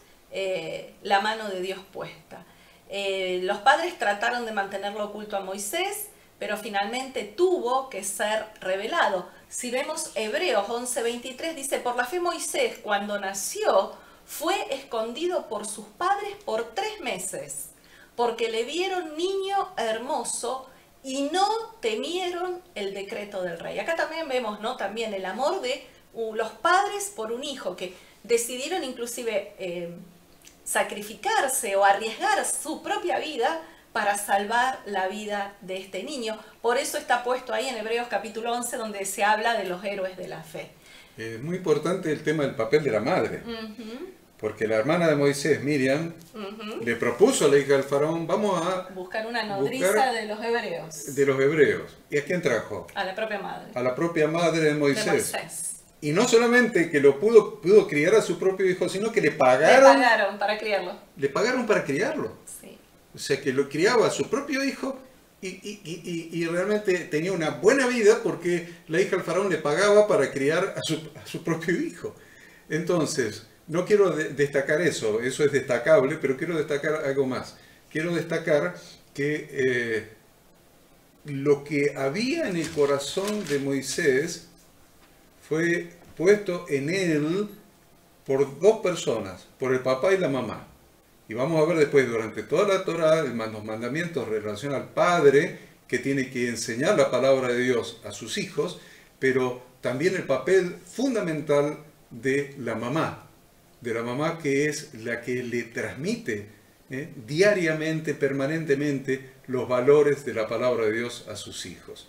[SPEAKER 2] la mano de Dios puesta. Los padres trataron de mantenerlo oculto a Moisés, pero finalmente tuvo que ser revelado. Si vemos Hebreos 11:23, dice, por la fe Moisés, cuando nació, fue escondido por sus padres por 3 meses, porque le vieron niño hermoso y no temieron el decreto del rey. Acá también vemos, ¿no? También el amor de los padres por un hijo, que decidieron inclusive sacrificarse o arriesgar su propia vida para salvar la vida de este niño. Por eso está puesto ahí en Hebreos capítulo 11, donde se habla de los héroes de la fe.
[SPEAKER 1] Es muy importante el tema del papel de la madre. Porque la hermana de Moisés, Miriam, le propuso a la hija del faraón, vamos a
[SPEAKER 2] buscar una nodriza de los hebreos.
[SPEAKER 1] De los hebreos. ¿Y a quién trajo?
[SPEAKER 2] A la propia madre.
[SPEAKER 1] A la propia madre de Moisés. Y no solamente que lo pudo criar a su propio hijo, sino que le pagaron
[SPEAKER 2] para criarlo.
[SPEAKER 1] Le pagaron para criarlo.
[SPEAKER 2] Sí.
[SPEAKER 1] O sea, que lo criaba a su propio hijo y realmente tenía una buena vida porque la hija del faraón le pagaba para criar a su propio hijo. Entonces, no quiero destacar eso es destacable, pero quiero destacar algo más. Quiero destacar que lo que había en el corazón de Moisés fue puesto en él por 2 personas, por el papá y la mamá. Y vamos a ver después, durante toda la Torá, los mandamientos en relación al padre, que tiene que enseñar la palabra de Dios a sus hijos, pero también el papel fundamental de la mamá que es la que le transmite diariamente, permanentemente, los valores de la palabra de Dios a sus hijos.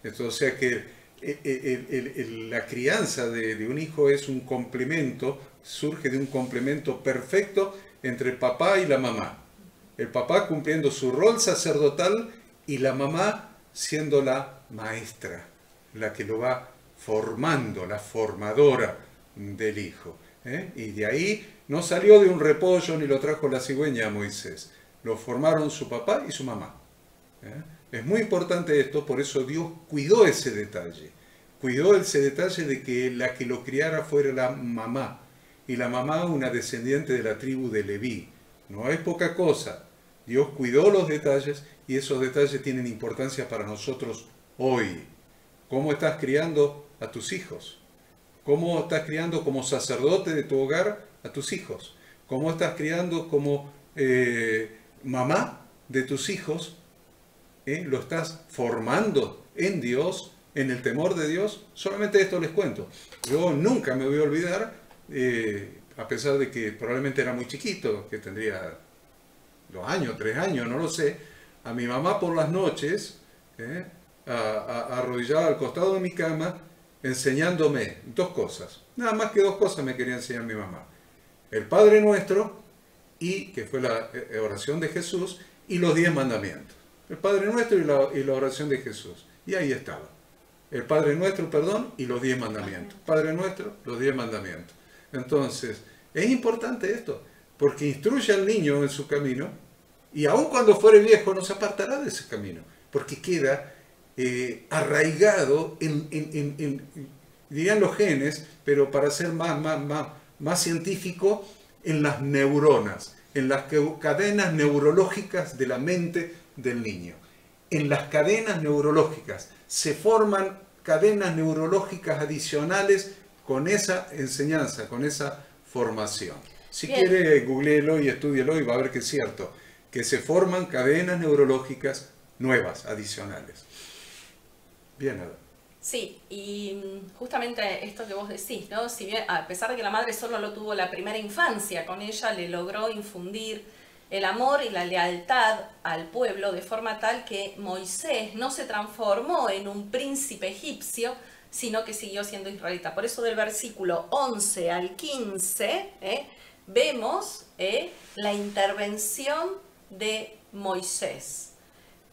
[SPEAKER 1] Entonces, o sea que la crianza de un hijo es un complemento, surge de un complemento perfecto entre el papá y la mamá. El papá cumpliendo su rol sacerdotal y la mamá siendo la maestra, la que lo va formando, la formadora del hijo. Y de ahí no salió de un repollo ni lo trajo la cigüeña a Moisés. Lo formaron su papá y su mamá. Es muy importante esto, por eso Dios cuidó ese detalle. Cuidó ese detalle de que la que lo criara fuera la mamá. Y la mamá una descendiente de la tribu de Leví. No es poca cosa. Dios cuidó los detalles y esos detalles tienen importancia para nosotros hoy. ¿Cómo estás criando a tus hijos? ¿Cómo estás criando como sacerdote de tu hogar a tus hijos? ¿Cómo estás criando como mamá de tus hijos? ¿Lo estás formando en Dios, en el temor de Dios? Solamente esto les cuento. Yo nunca me voy a olvidar, a pesar de que probablemente era muy chiquito, que tendría 2 años, 3 años, no lo sé, a mi mamá por las noches, arrodillada al costado de mi cama, enseñándome dos cosas. Nada más que dos cosas me quería enseñar mi mamá. El Padre Nuestro, y que fue la oración de Jesús, y los 10 mandamientos. El Padre Nuestro y la oración de Jesús. Y ahí estaba. El Padre Nuestro, perdón, y los 10 mandamientos. Padre Nuestro, los 10 mandamientos. Entonces, es importante esto, porque instruye al niño en su camino, y aun cuando fuere viejo no se apartará de ese camino, porque queda arraigado dirían los genes, pero para ser más científico, en las neuronas, en las cadenas neurológicas de la mente del niño. En las cadenas neurológicas se forman cadenas neurológicas adicionales con esa enseñanza, con esa formación. Si
[SPEAKER 2] Bien.
[SPEAKER 1] quiere, googleelo y estúdielo y va a ver que es cierto, que se forman cadenas neurológicas nuevas, adicionales. Bien, Ada.
[SPEAKER 2] Sí, y justamente esto que vos decís, ¿no? Si bien, a pesar de que la madre solo lo tuvo la primera infancia, con ella le logró infundir el amor y la lealtad al pueblo de forma tal que Moisés no se transformó en un príncipe egipcio, sino que siguió siendo israelita. Por eso del versículo 11 al 15 vemos la intervención de Moisés,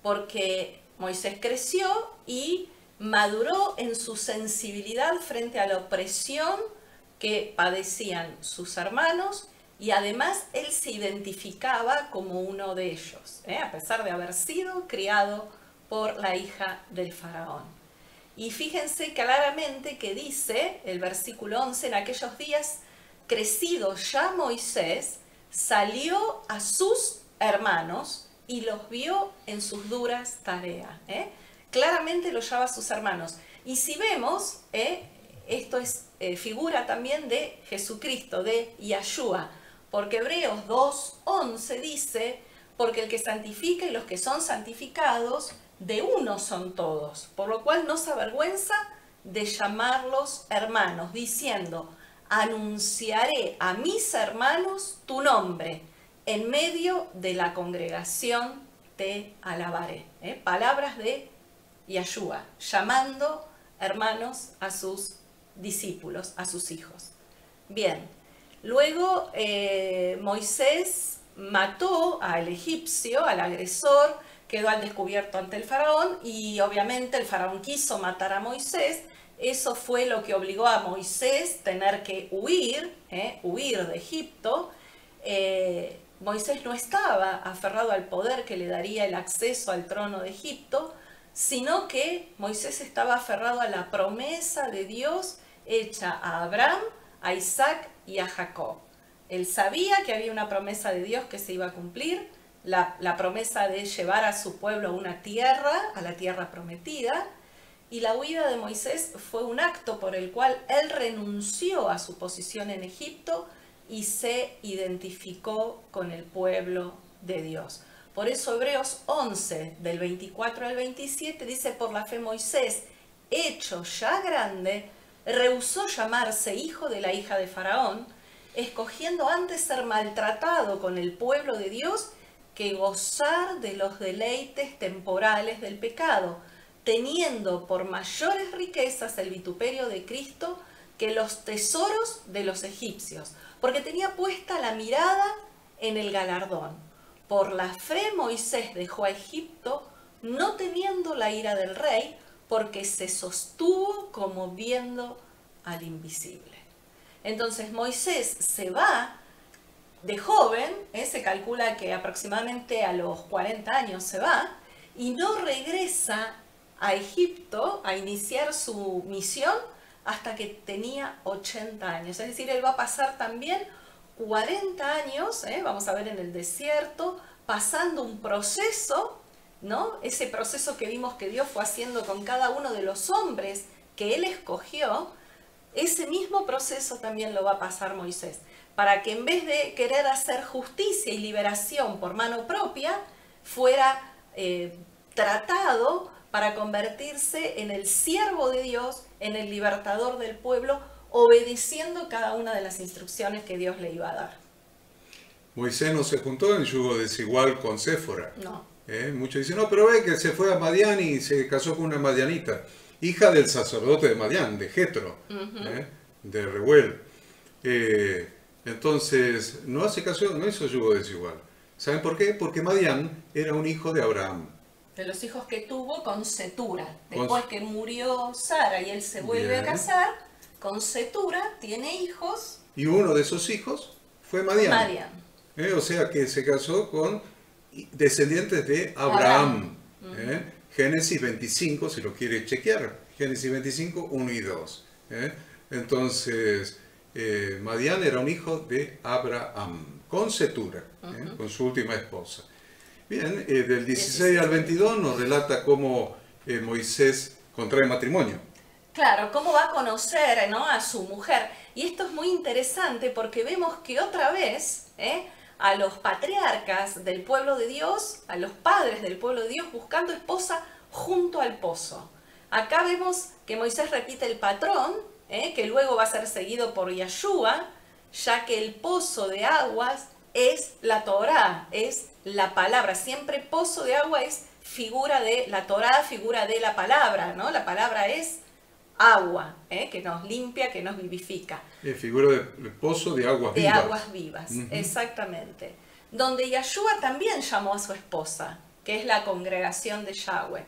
[SPEAKER 2] porque Moisés creció y maduró en su sensibilidad frente a la opresión que padecían sus hermanos, y además él se identificaba como uno de ellos, a pesar de haber sido criado por la hija del faraón. Y fíjense claramente que dice el versículo 11, en aquellos días, crecido ya Moisés, salió a sus hermanos y los vio en sus duras tareas. Claramente lo llama a sus hermanos. Y si vemos, esto es figura también de Jesucristo, de Yahshua, porque Hebreos 2:11 dice, porque el que santifica y los que son santificados, de uno son todos, por lo cual no se avergüenza de llamarlos hermanos, diciendo, anunciaré a mis hermanos tu nombre, en medio de la congregación te alabaré. Palabras de Yahshua, llamando hermanos a sus discípulos, a sus hijos. Bien, luego Moisés mató al egipcio, al agresor, quedó al descubierto ante el faraón y obviamente el faraón quiso matar a Moisés. Eso fue lo que obligó a Moisés tener que huir de Egipto. Moisés no estaba aferrado al poder que le daría el acceso al trono de Egipto, sino que Moisés estaba aferrado a la promesa de Dios hecha a Abraham, a Isaac y a Jacob. Él sabía que había una promesa de Dios que se iba a cumplir, la promesa de llevar a su pueblo a una tierra, a la tierra prometida, y la huida de Moisés fue un acto por el cual él renunció a su posición en Egipto y se identificó con el pueblo de Dios. Por eso Hebreos 11, del 24 al 27, dice, por la fe Moisés, hecho ya grande, rehusó llamarse hijo de la hija de Faraón, escogiendo antes ser maltratado con el pueblo de Dios que gozar de los deleites temporales del pecado, teniendo por mayores riquezas el vituperio de Cristo que los tesoros de los egipcios, porque tenía puesta la mirada en el galardón. Por la fe Moisés dejó a Egipto, no temiendo la ira del rey, porque se sostuvo como viendo al invisible. Entonces Moisés se va de joven, se calcula que aproximadamente a los 40 años se va, y no regresa a Egipto a iniciar su misión hasta que tenía 80 años. Es decir, él va a pasar también 40 años, vamos a ver, en el desierto, pasando un proceso, ¿no? Ese proceso que vimos que Dios fue haciendo con cada uno de los hombres que él escogió, ese mismo proceso también lo va a pasar Moisés, para que en vez de querer hacer justicia y liberación por mano propia, fuera tratado para convertirse en el siervo de Dios, en el libertador del pueblo, obedeciendo cada una de las instrucciones que Dios le iba a dar.
[SPEAKER 1] Moisés no se juntó en yugo desigual con Séfora.
[SPEAKER 2] No.
[SPEAKER 1] Muchos dicen, no, pero ve que se fue a Madián y se casó con una madianita. hija del sacerdote de Madián, de Jetro, de Reuel. Entonces, no hace caso, no hizo yugo desigual. ¿Saben por qué? Porque Madián era un hijo de Abraham.
[SPEAKER 2] De los hijos que tuvo con Cetura. Después que murió Sara y él se vuelve a casar, con Cetura tiene hijos.
[SPEAKER 1] Y uno de esos hijos fue Madián.
[SPEAKER 2] Madián.
[SPEAKER 1] O sea que se casó con descendientes de Abraham. Génesis 25, si lo quiere chequear. Génesis 25, 1 y 2. Entonces, Madián era un hijo de Abraham, con Cetura, con su última esposa. Bien, del 16 al 22 nos relata cómo Moisés contrae matrimonio.
[SPEAKER 2] Claro, cómo va a conocer, ¿no?, a su mujer. Y esto es muy interesante porque vemos que otra vez a los patriarcas del pueblo de Dios, a los padres del pueblo de Dios, buscando esposa junto al pozo. Acá vemos que Moisés repite el patrón, que luego va a ser seguido por Yahshua, ya que el pozo de aguas es la Torá, es la palabra. Siempre pozo de agua es figura de la Torá, figura de la palabra, ¿no? La palabra es agua, que nos limpia, que nos vivifica.
[SPEAKER 1] Figura de pozo de aguas vivas.
[SPEAKER 2] De aguas vivas, exactamente. Donde Yahshua también llamó a su esposa, que es la congregación de Yahweh.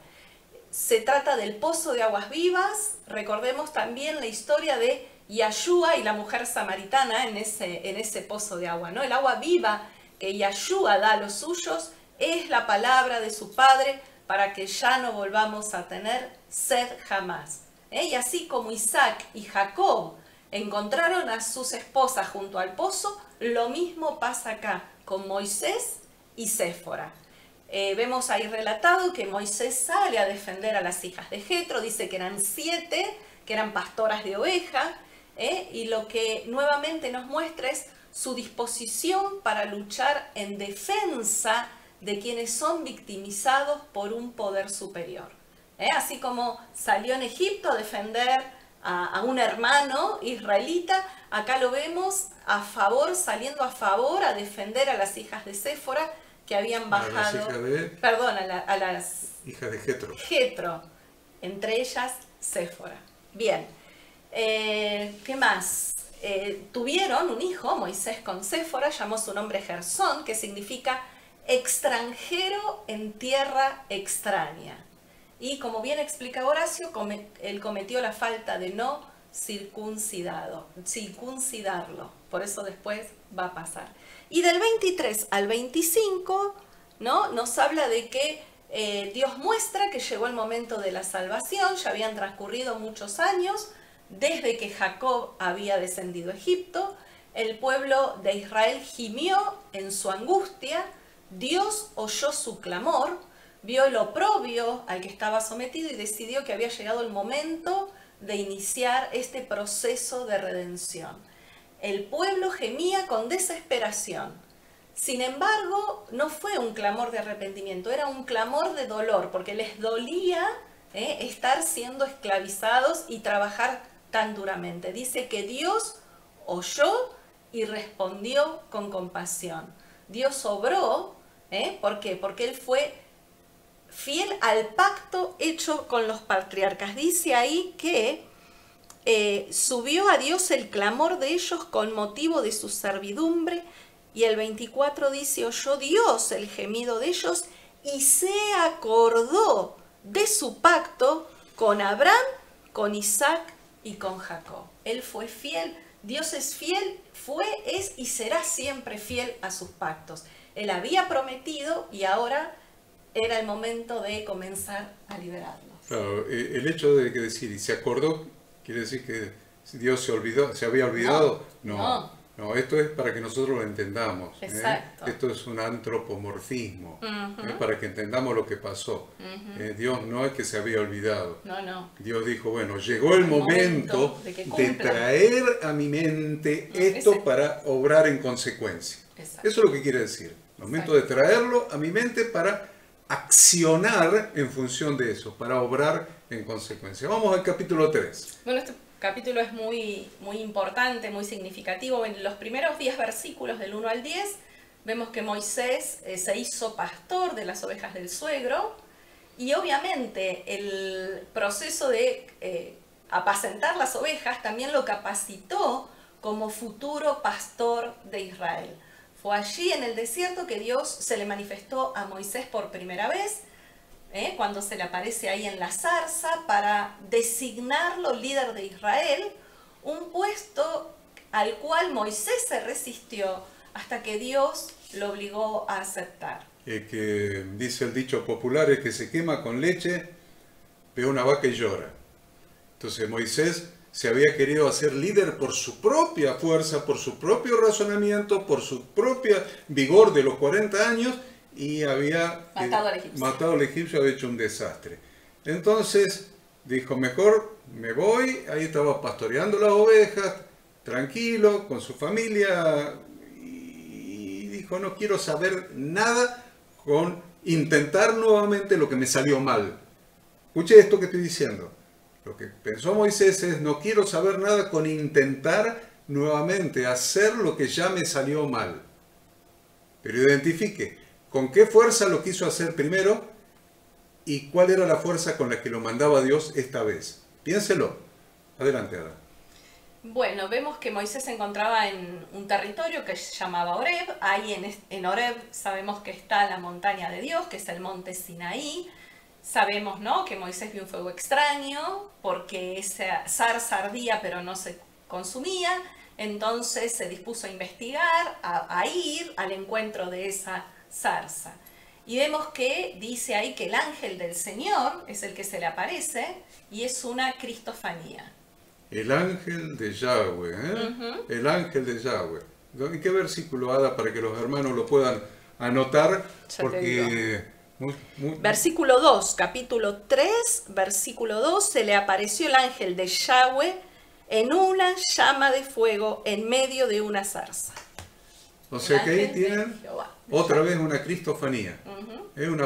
[SPEAKER 2] Se trata del pozo de aguas vivas. Recordemos también la historia de Yahshua y la mujer samaritana en ese pozo de agua, ¿no? El agua viva que Yahshua da a los suyos es la palabra de su Padre para que ya no volvamos a tener sed jamás. Y así como Isaac y Jacob encontraron a sus esposas junto al pozo, lo mismo pasa acá con Moisés y Séfora. Vemos ahí relatado que Moisés sale a defender a las hijas de Jetro, dice que eran 7, que eran pastoras de ovejas, y lo que nuevamente nos muestra es su disposición para luchar en defensa de quienes son victimizados por un poder superior. Así como salió en Egipto a defender a un hermano israelita, acá lo vemos saliendo a favor a defender a las hijas de Séfora que habían bajado, a las
[SPEAKER 1] hijas de Jetro.
[SPEAKER 2] Jetro, entre ellas Séfora. Bien, ¿qué más? Tuvieron un hijo, Moisés con Séfora, llamó su nombre Gersón, que significa extranjero en tierra extraña. Y como bien explica Horacio, él cometió la falta de no circuncidarlo. Por eso después va a pasar. Y del 23 al 25, ¿no?, nos habla de que Dios muestra que llegó el momento de la salvación. Ya habían transcurrido muchos años desde que Jacob había descendido a Egipto. El pueblo de Israel gimió en su angustia. Dios oyó su clamor, vio el oprobio al que estaba sometido y decidió que había llegado el momento de iniciar este proceso de redención. El pueblo gemía con desesperación. Sin embargo, no fue un clamor de arrepentimiento, era un clamor de dolor, porque les dolía estar siendo esclavizados y trabajar tan duramente. Dice que Dios oyó y respondió con compasión. Dios obró, ¿por qué? Porque Él fue fiel al pacto hecho con los patriarcas. Dice ahí que subió a Dios el clamor de ellos con motivo de su servidumbre, y el 24 dice, oyó Dios el gemido de ellos y se acordó de su pacto con Abraham, con Isaac y con Jacob. Él fue fiel, Dios es fiel, es y será siempre fiel a sus pactos. Él había prometido y ahora era el momento de comenzar a liberarlos.
[SPEAKER 1] Claro, el hecho de que decir, y se acordó, quiere decir que Dios se había olvidado. No, esto es para que nosotros lo entendamos.
[SPEAKER 2] Exacto.
[SPEAKER 1] Esto es un antropomorfismo, para que entendamos lo que pasó. Dios no es que se había olvidado.
[SPEAKER 2] No.
[SPEAKER 1] Dios dijo, bueno, llegó el momento de traer a mi mente esto para obrar en consecuencia.
[SPEAKER 2] Exacto.
[SPEAKER 1] Eso es lo que quiere decir. El momento de traerlo a mi mente para accionar en función de eso, para obrar en consecuencia. Vamos al capítulo 3.
[SPEAKER 2] Bueno, este capítulo es muy importante, muy significativo. En los primeros 10 versículos del 1 al 10 vemos que Moisés se hizo pastor de las ovejas del suegro Y obviamente el proceso de apacentar las ovejas también lo capacitó como futuro pastor de Israel. Fue allí en el desierto que Dios se le manifestó a Moisés por primera vez, cuando se le aparece ahí en la zarza, para designarlo líder de Israel, un puesto al cual Moisés se resistió hasta que Dios lo obligó a aceptar.
[SPEAKER 1] Que dice el dicho popular, es que se quema con leche, ve una vaca y llora. Entonces Moisés se había querido hacer líder por su propia fuerza, por su propio razonamiento, por su propia vigor de los 40 años, y había matado al egipcio, había hecho un desastre. Entonces dijo, mejor me voy, ahí estaba pastoreando las ovejas, tranquilo, con su familia, y dijo, no quiero saber nada con intentar nuevamente lo que me salió mal. Escuche esto que estoy diciendo. Lo que pensó Moisés es, no quiero saber nada con intentar nuevamente hacer lo que ya me salió mal. Pero identifique con qué fuerza lo quiso hacer primero y cuál era la fuerza con la que lo mandaba Dios esta vez. Piénselo. Adelante, Ada.
[SPEAKER 2] Bueno, vemos que Moisés se encontraba en un territorio que se llamaba Horeb. Ahí en Horeb sabemos que está la montaña de Dios, que es el monte Sinaí. Sabemos, ¿no?, que Moisés vio un fuego extraño porque esa zarza ardía pero no se consumía. Entonces se dispuso a investigar, a ir al encuentro de esa zarza. Y vemos que dice ahí que el ángel del Señor es el que se le aparece y es una cristofanía.
[SPEAKER 1] El ángel de Yahweh, ¿eh? El ángel de Yahweh. ¿En qué versículo, Ada, para que los hermanos lo puedan anotar? Porque
[SPEAKER 2] versículo 2, capítulo 3, versículo 2, se le apareció el ángel de Yahweh en una llama de fuego en medio de una zarza.
[SPEAKER 1] O sea que ahí tienen otra vez una cristofanía. Es una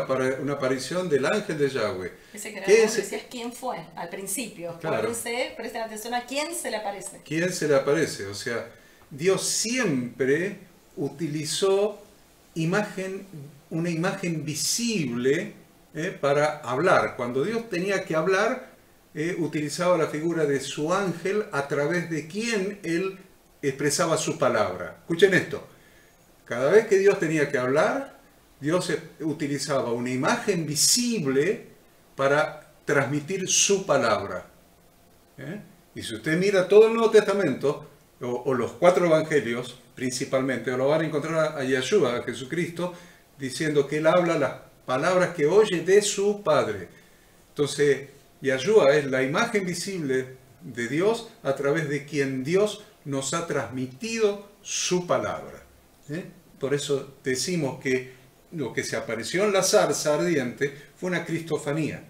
[SPEAKER 1] aparición del ángel de Yahweh.
[SPEAKER 2] Ese que decías quién fue al principio.
[SPEAKER 1] Claro.
[SPEAKER 2] Presten atención a quién se le aparece.
[SPEAKER 1] ¿Quién se le aparece? O sea, Dios siempre utilizó una imagen visible para hablar. Cuando Dios tenía que hablar, utilizaba la figura de su ángel a través de quien él expresaba su palabra. Escuchen esto. Cada vez que Dios tenía que hablar, Dios utilizaba una imagen visible para transmitir su palabra. Y si usted mira todo el Nuevo Testamento, o los 4 evangelios principalmente, lo van a encontrar a Yeshua, a Jesucristo, diciendo que él habla las palabras que oye de su Padre. Entonces, Yeshua es la imagen visible de Dios a través de quien Dios nos ha transmitido su palabra. Por eso decimos que lo que se apareció en la zarza ardiente fue una cristofanía,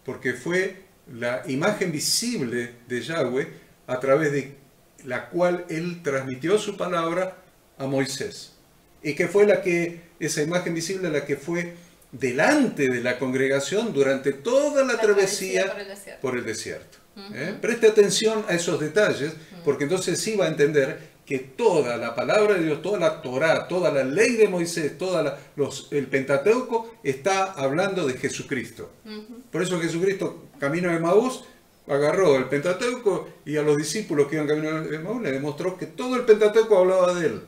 [SPEAKER 1] porque fue la imagen visible de Yahweh a través de la cual él transmitió su palabra a Moisés. Y que fue esa imagen visible la que fue delante de la congregación durante toda la travesía por el desierto. Preste atención a esos detalles, porque entonces sí va a entender que toda la palabra de Dios, toda la Torá, toda la ley de Moisés, el Pentateuco está hablando de Jesucristo. Por eso Jesucristo, camino de Emaús, agarró el Pentateuco y a los discípulos que iban camino de Emaús le demostró que todo el Pentateuco hablaba de él.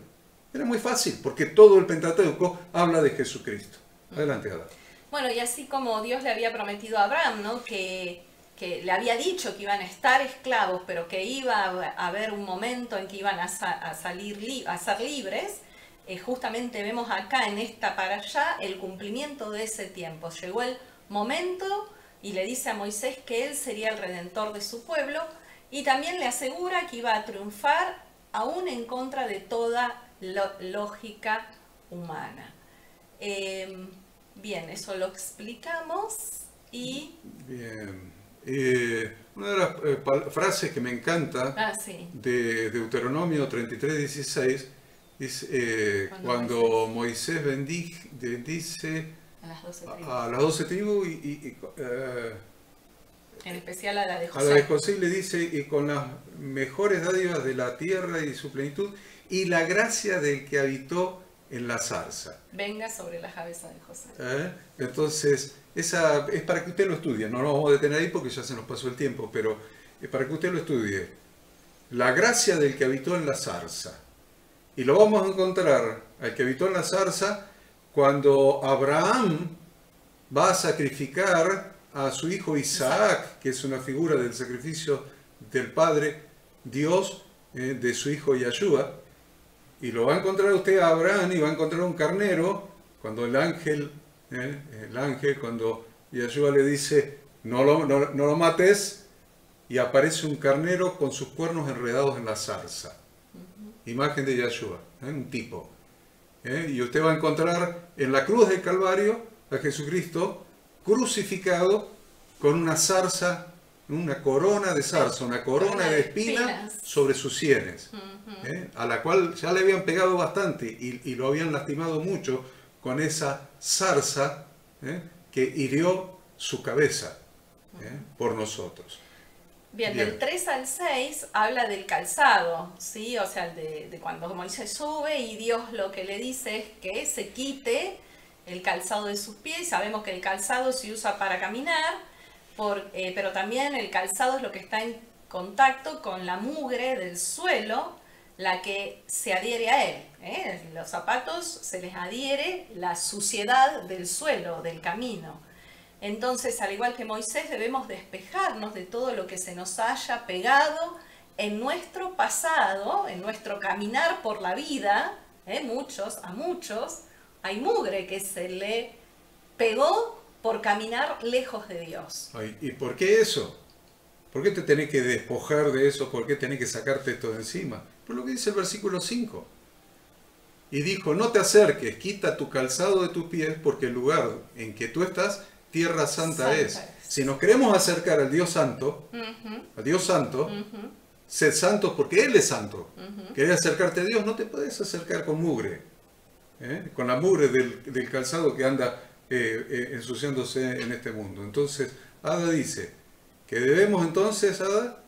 [SPEAKER 1] Era muy fácil, porque todo el Pentateuco habla de Jesucristo. Adelante, Ada.
[SPEAKER 2] Bueno, y así como Dios le había prometido a Abraham, ¿no?, que le había dicho que iban a estar esclavos, pero que iba a haber un momento en que iban a ser libres, justamente vemos acá en esta parashá el cumplimiento de ese tiempo. Llegó el momento y le dice a Moisés que él sería el redentor de su pueblo, y también le asegura que iba a triunfar aún en contra de toda lógica humana. Bien, eso lo explicamos y...
[SPEAKER 1] Bien. Una de las frases que me encanta de Deuteronomio 33:16 es cuando Moisés bendice a las 12 tribus
[SPEAKER 2] en especial a la de José.
[SPEAKER 1] A la de José le dice, y con las mejores dádivas de la tierra y su plenitud, y la gracia del que habitó en la zarza.
[SPEAKER 2] Venga sobre la cabeza de José.
[SPEAKER 1] Entonces, esa es para que usted lo estudie. No nos vamos a detener ahí porque ya se nos pasó el tiempo, pero es para que usted lo estudie. La gracia del que habitó en la zarza. Y lo vamos a encontrar al que habitó en la zarza cuando Abraham va a sacrificar a su hijo Isaac, que es una figura del sacrificio del Padre, Dios, de su hijo Yahshua. Y lo va a encontrar usted a Abraham y va a encontrar un carnero cuando el ángel, cuando Yahshua le dice, no lo mates, y aparece un carnero con sus cuernos enredados en la zarza. Imagen de Yahshua, un tipo. Y usted va a encontrar en la cruz del Calvario a Jesucristo crucificado con una zarza, una corona de zarza, una corona de espinas sobre sus sienes, a la cual ya le habían pegado bastante y lo habían lastimado mucho con esa zarza que hirió su cabeza por nosotros.
[SPEAKER 2] Bien, del 3 al 6 habla del calzado, ¿sí? O sea, de cuando Moisés sube y Dios lo que le dice es que se quite el calzado de sus pies. Sabemos que el calzado se usa para caminar, pero también el calzado es lo que está en contacto con la mugre del suelo, la que se adhiere a él. Los zapatos se les adhiere la suciedad del suelo, del camino. Entonces, al igual que Moisés, debemos despejarnos de todo lo que se nos haya pegado en nuestro pasado, en nuestro caminar por la vida. A muchos, hay mugre que se le pegó por caminar lejos de Dios.
[SPEAKER 1] Ay, ¿y por qué eso? ¿Por qué te tenés que despojar de eso? ¿Por qué tenés que sacarte esto de encima? Por lo que dice el versículo 5. Y dijo, no te acerques, quita tu calzado de tus pies, porque el lugar en que tú estás, tierra santa es. Si nos queremos acercar al Dios Santo, sed santos porque Él es santo. ¿Querés acercarte a Dios? No te puedes acercar con mugre. Con la mugre del calzado que anda ensuciándose en este mundo. Entonces, Ada dice que debemos entonces, Ada,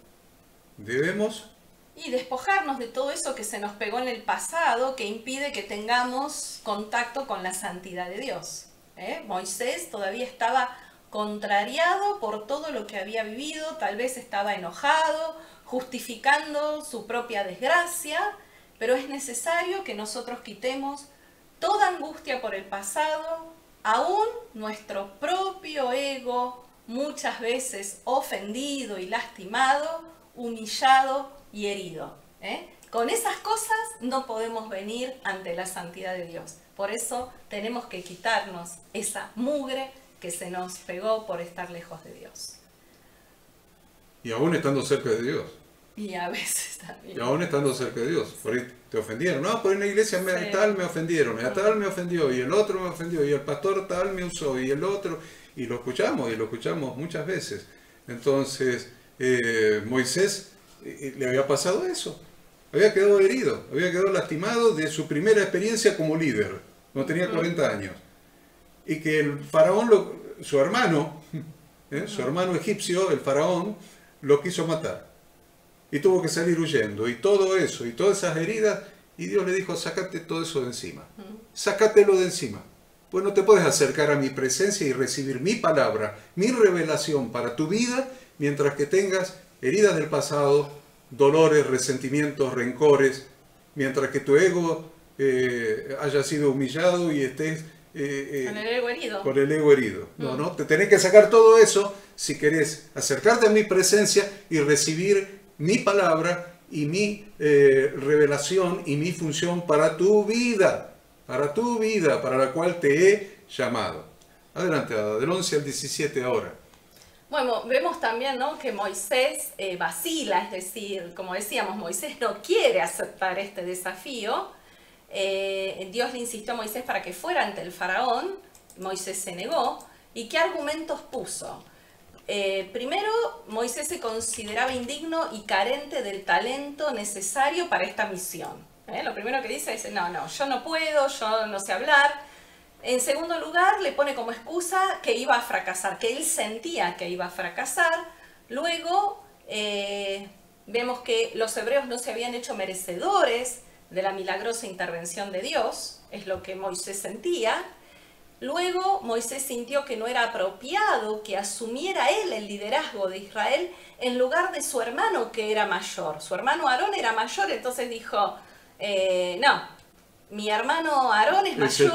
[SPEAKER 2] y despojarnos de todo eso que se nos pegó en el pasado, que impide que tengamos contacto con la santidad de Dios. Moisés todavía estaba contrariado por todo lo que había vivido, tal vez estaba enojado, justificando su propia desgracia, pero es necesario que nosotros quitemos toda angustia por el pasado, aún nuestro propio ego, muchas veces ofendido y lastimado, humillado y herido. Con esas cosas no podemos venir ante la santidad de Dios. Por eso tenemos que quitarnos esa mugre que se nos pegó por estar lejos de Dios.
[SPEAKER 1] Y aún estando cerca de Dios.
[SPEAKER 2] Y a veces también.
[SPEAKER 1] Y aún estando cerca de Dios. Por ahí te ofendieron. No, por ahí en la iglesia tal me ofendieron, y a tal me ofendió, y el otro me ofendió, y el pastor tal me usó, y el otro. Y lo escuchamos muchas veces. Entonces, Moisés le había pasado eso. Había quedado herido, había quedado lastimado de su primera experiencia como líder, cuando tenía 40 años. Y que el faraón, su hermano egipcio, el faraón, lo quiso matar. Y tuvo que salir huyendo. Y todo eso, y todas esas heridas, y Dios le dijo, sácate todo eso de encima. Sácatelo de encima. Pues no te puedes acercar a mi presencia y recibir mi palabra, mi revelación para tu vida, mientras que tengas heridas del pasado, dolores, resentimientos, rencores, mientras que tu ego haya sido humillado y estés
[SPEAKER 2] con el ego herido.
[SPEAKER 1] Con el ego herido. No, te tenés que sacar todo eso si querés acercarte a mi presencia y recibir mi palabra y mi revelación y mi función para tu vida, para la cual te he llamado. Adelante, Ada, del 11 al 17 ahora.
[SPEAKER 2] Bueno, vemos también, ¿no?, que Moisés vacila, es decir, como decíamos, Moisés no quiere aceptar este desafío. Dios le insistió a Moisés para que fuera ante el faraón. Moisés se negó. ¿Y qué argumentos puso? Primero, Moisés se consideraba indigno y carente del talento necesario para esta misión. Lo primero que dice es, no, yo no puedo, yo no sé hablar. En segundo lugar, le pone como excusa que iba a fracasar, que él sentía que iba a fracasar. Luego, vemos que los hebreos no se habían hecho merecedores de la milagrosa intervención de Dios, es lo que Moisés sentía. Luego Moisés sintió que no era apropiado que asumiera él el liderazgo de Israel en lugar de su hermano, que era mayor. Su hermano Aarón era mayor, entonces dijo, no, mi hermano Aarón es mayor,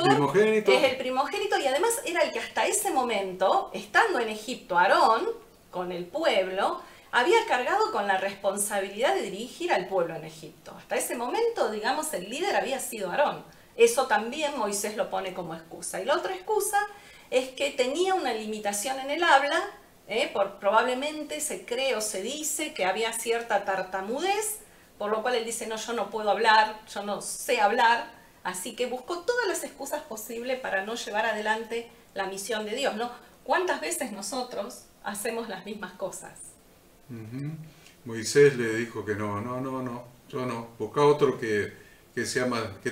[SPEAKER 2] es el primogénito, y además era el que hasta ese momento, estando en Egipto, Aarón, con el pueblo, había cargado con la responsabilidad de dirigir al pueblo en Egipto. Hasta ese momento, digamos, el líder había sido Aarón. Eso también Moisés lo pone como excusa. Y la otra excusa es que tenía una limitación en el habla, probablemente se cree o se dice que había cierta tartamudez, por lo cual él dice, no, yo no puedo hablar, yo no sé hablar, así que buscó todas las excusas posibles para no llevar adelante la misión de Dios, ¿no? ¿Cuántas veces nosotros hacemos las mismas cosas?
[SPEAKER 1] Moisés le dijo que no, yo no, busca otro que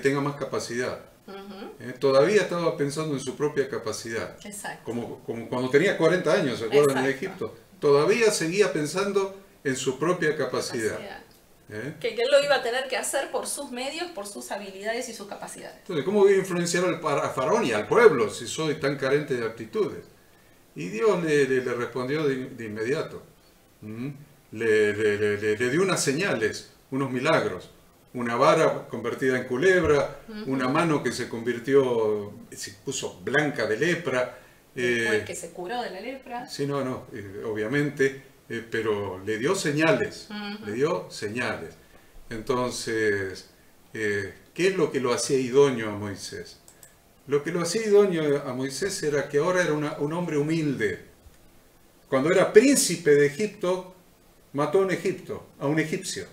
[SPEAKER 1] tenga más capacidad. Todavía estaba pensando en su propia capacidad.
[SPEAKER 2] Exacto.
[SPEAKER 1] Como cuando tenía 40 años, ¿se acuerdan? En Egipto. Todavía seguía pensando en su propia capacidad.
[SPEAKER 2] Que él lo iba a tener que hacer por sus medios, por sus habilidades y sus capacidades.
[SPEAKER 1] Entonces, ¿cómo voy a influenciar a Faraón y al pueblo si soy tan carente de aptitudes? Y Dios le respondió de inmediato. Le dio unas señales, unos milagros. Una vara convertida en culebra, una mano que se puso blanca de lepra.
[SPEAKER 2] Fue el que se curó de la lepra.
[SPEAKER 1] Sí, obviamente, pero le dio señales, Entonces, ¿qué es lo que lo hacía idóneo a Moisés? Lo que lo hacía idóneo a Moisés era que ahora era un hombre humilde. Cuando era príncipe de Egipto, mató en Egipto a un egipcio.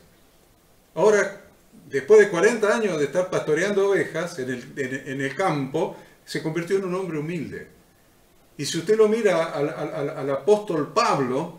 [SPEAKER 1] Ahora, después de 40 años de estar pastoreando ovejas en el campo, se convirtió en un hombre humilde. Y si usted lo mira al apóstol Pablo,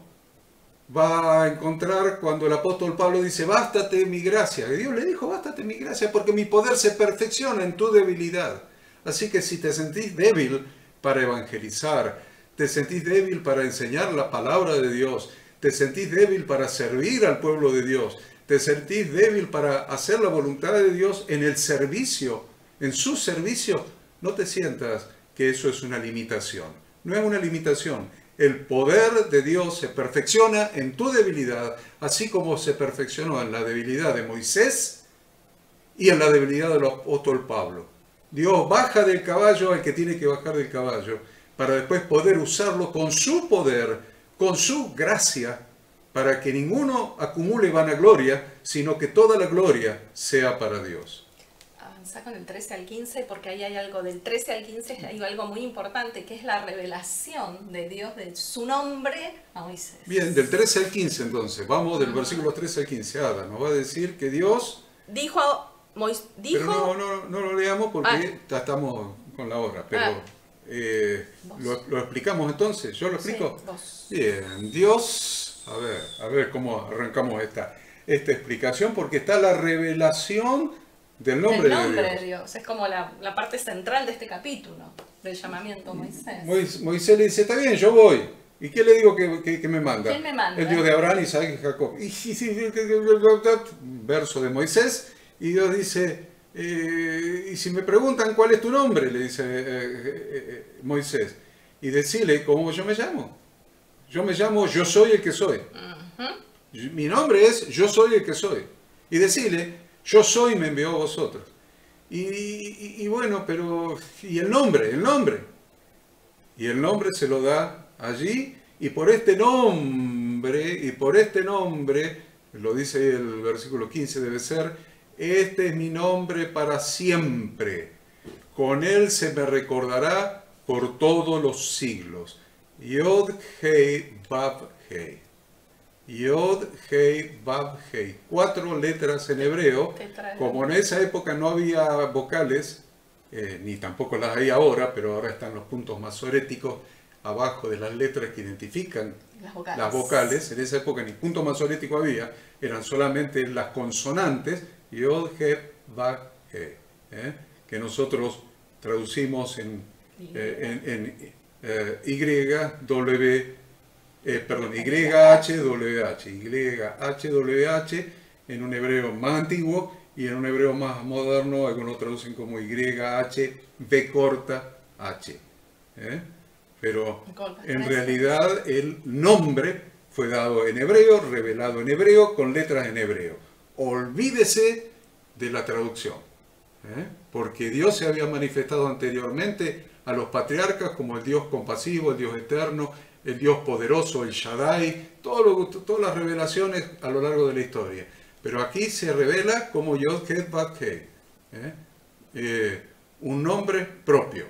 [SPEAKER 1] va a encontrar cuando el apóstol Pablo dice, bástate mi gracia. Y Dios le dijo, bástate mi gracia, porque mi poder se perfecciona en tu debilidad. Así que si te sentís débil para evangelizar, te sentís débil para enseñar la palabra de Dios, te sentís débil para servir al pueblo de Dios, te sentís débil para hacer la voluntad de Dios en el servicio, en su servicio, no te sientas que eso es una limitación. No es una limitación. El poder de Dios se perfecciona en tu debilidad, así como se perfeccionó en la debilidad de Moisés y en la debilidad del apóstol Pablo. Dios baja del caballo al que tiene que bajar del caballo, para después poder usarlo con su poder, con su gracia, para que ninguno acumule vanagloria, sino que toda la gloria sea para Dios.
[SPEAKER 2] Avanza con el 13 al 15, porque ahí hay algo, del 13 al 15 hay algo muy importante, que es la revelación de Dios, de su nombre a Moisés.
[SPEAKER 1] Bien, del 13 al 15 entonces, vamos del versículo 13 al 15. Ada nos va a decir que Dios... Pero no lo leamos porque ya estamos con la hora, pero lo explicamos entonces. ¿Yo lo explico?
[SPEAKER 2] Sí, vos.
[SPEAKER 1] Bien, Dios, a ver cómo arrancamos esta explicación, porque está la revelación del nombre de Dios.
[SPEAKER 2] Es como la parte central de este capítulo, del llamamiento a Moisés.
[SPEAKER 1] Moisés le dice, está bien, yo voy. ¿Y qué le digo que me manda?
[SPEAKER 2] ¿Quién me manda?
[SPEAKER 1] El Dios de Abraham, Isaac y Jacob. Verso de Moisés, y Dios dice, y si me preguntan cuál es tu nombre, le dice Moisés, y decirle cómo yo me llamo. Yo me llamo Yo Soy el que Soy. Mi nombre es Yo Soy el que Soy. Y decirle, Yo Soy me envió a vosotros. Y bueno, pero, ¿y el nombre? Y el nombre se lo da allí, y por este nombre, lo dice el versículo 15, debe ser, este es mi nombre para siempre. Con él se me recordará por todos los siglos. Yod, Hei, Vav, Hei. Yod, Hei, Vav, Hei. 4 letras en hebreo. Como en esa época no había vocales, ni tampoco las hay ahora, pero ahora están los puntos masoréticos abajo de las letras que identifican las vocales. En esa época ni punto masorético había, eran solamente las consonantes, Yod, He, Vav, He, que nosotros traducimos en YHWH, en un hebreo más antiguo, y en un hebreo más moderno algunos traducen como YH, V corta, H. Pero en realidad el nombre fue dado en hebreo, revelado en hebreo, con letras en hebreo. Olvídese de la traducción, porque Dios se había manifestado anteriormente a los patriarcas como el Dios compasivo, el Dios eterno, el Dios poderoso, el Shaddai, todas las revelaciones a lo largo de la historia. Pero aquí se revela como Yod-Heh-Vav-Heh, un nombre propio.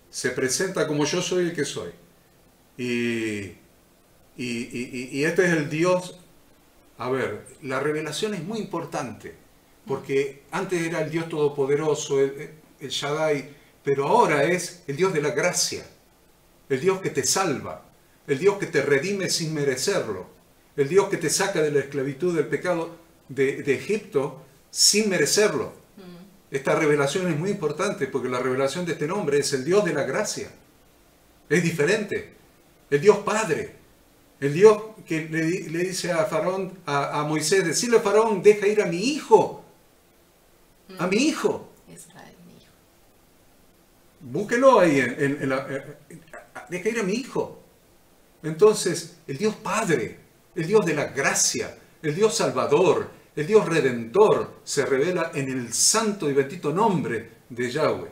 [SPEAKER 1] Se presenta como yo soy el que soy. Y este es el Dios. A ver, la revelación es muy importante, porque antes era el Dios todopoderoso, el Shaddai, pero ahora es el Dios de la gracia, el Dios que te salva, el Dios que te redime sin merecerlo, el Dios que te saca de la esclavitud del pecado de Egipto sin merecerlo. Esta revelación es muy importante porque la revelación de este nombre es el Dios de la gracia. Es diferente. El Dios Padre. El Dios que le dice a Faraón, a Moisés, decirle a Faraón, deja ir a mi hijo. A mi hijo.
[SPEAKER 2] Israel, mi hijo.
[SPEAKER 1] Búsquelo ahí. Deja ir a mi hijo. Entonces, el Dios Padre, el Dios de la gracia, el Dios Salvador, el Dios Redentor se revela en el santo y bendito nombre de Yahweh.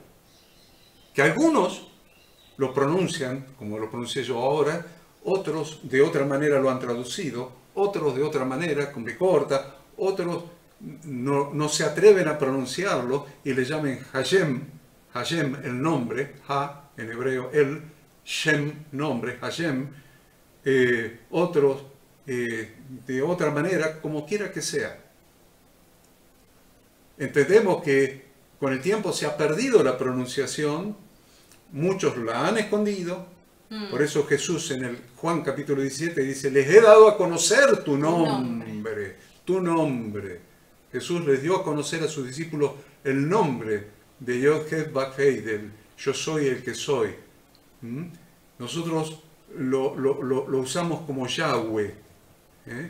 [SPEAKER 1] Que algunos lo pronuncian, como lo pronuncié yo ahora, otros de otra manera lo han traducido, otros de otra manera, con B corta, otros no se atreven a pronunciarlo y le llaman Hashem, Hashem el nombre, Ha en hebreo, el Shem nombre, Hashem, otros de otra manera, como quiera que sea. Entendemos que con el tiempo se ha perdido la pronunciación, muchos la han escondido, por eso Jesús en el Juan capítulo 17 dice, les he dado a conocer tu nombre, tu nombre. Jesús les dio a conocer a sus discípulos el nombre de Yod-Heh-Vav-Heh, del yo soy el que soy. Nosotros lo usamos como Yahweh,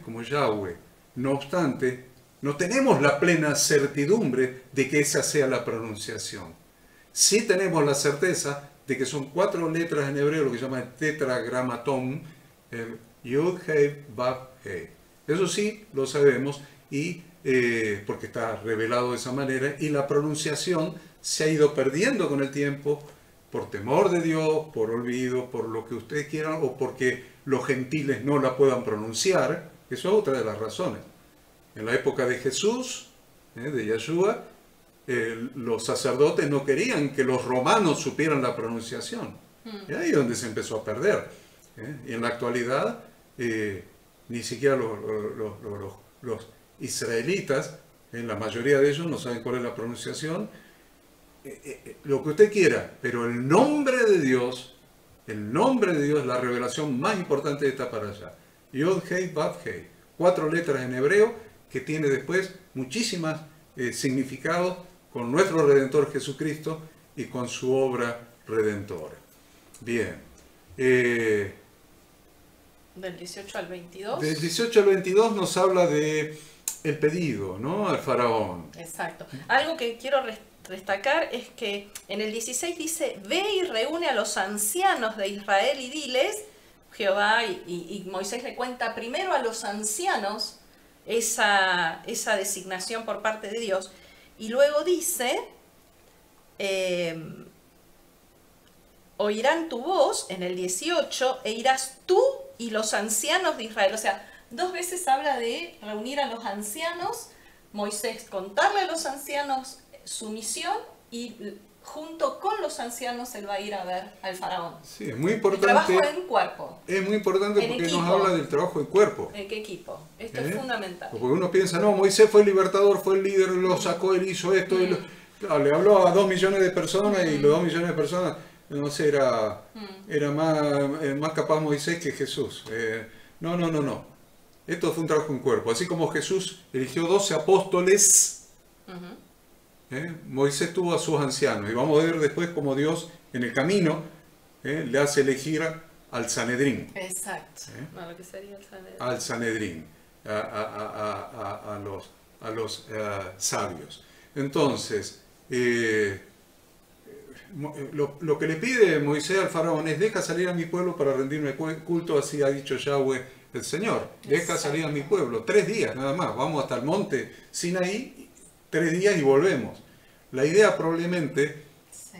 [SPEAKER 1] como Yahweh. No obstante, no tenemos la plena certidumbre de que esa sea la pronunciación. Sí tenemos la certeza de que son 4 letras en hebreo, lo que se llama el tetragramatón, el Yod-Heh-Vav-Heh. Eso sí, lo sabemos, y porque está revelado de esa manera, y la pronunciación se ha ido perdiendo con el tiempo, por temor de Dios, por olvido, por lo que ustedes quieran, o porque los gentiles no la puedan pronunciar. Eso es otra de las razones. En la época de Jesús, de Yeshua, los sacerdotes no querían que los romanos supieran la pronunciación. Y ahí es donde se empezó a perder. Y en la actualidad, ni siquiera los israelitas, la mayoría de ellos no saben cuál es la pronunciación. Lo que usted quiera, pero el nombre de Dios, la revelación más importante está para allá. Yod-Heh-Vav-Heh, 4 letras en hebreo que tiene después muchísimos significados con nuestro Redentor Jesucristo y con su obra redentora. Bien.
[SPEAKER 2] Del 18 al 22.
[SPEAKER 1] Del 18 al 22 nos habla de el pedido, ¿no? Al faraón.
[SPEAKER 2] Exacto. Algo que quiero destacar es que en el 16 dice, ve y reúne a los ancianos de Israel y diles, Jehová y Moisés le cuenta primero a los ancianos esa designación por parte de Dios, y luego dice, oirán tu voz en el 18 e irás tú y los ancianos de Israel. O sea, 2 veces habla de reunir a los ancianos, Moisés contarle a los ancianos su misión y junto con los ancianos él va a ir a ver al faraón.
[SPEAKER 1] Sí, es muy importante.
[SPEAKER 2] El trabajo en cuerpo.
[SPEAKER 1] Es muy importante porque
[SPEAKER 2] equipo.
[SPEAKER 1] Nos habla del trabajo en cuerpo.
[SPEAKER 2] ¿En qué equipo? Esto es fundamental.
[SPEAKER 1] Porque uno piensa, no, Moisés fue el libertador, fue el líder, lo sacó, él hizo esto. Claro, le habló a 2 millones de personas y los 2 millones de personas, no sé, era más capaz Moisés que Jesús. No. Esto fue un trabajo en cuerpo. Así como Jesús eligió 12 apóstoles, Moisés tuvo a sus ancianos. Y vamos a ver después cómo Dios en el camino le hace elegir al Sanedrín.
[SPEAKER 2] Exacto. Lo que sería el Sanedrín.
[SPEAKER 1] Al Sanedrín. sabios. Entonces, lo que le pide Moisés al faraón es: deja salir a mi pueblo para rendirme culto, así ha dicho Yahweh el Señor. Deja salir a mi pueblo, 3 días nada más, vamos hasta el monte Sinaí, 3 días y volvemos. La idea probablemente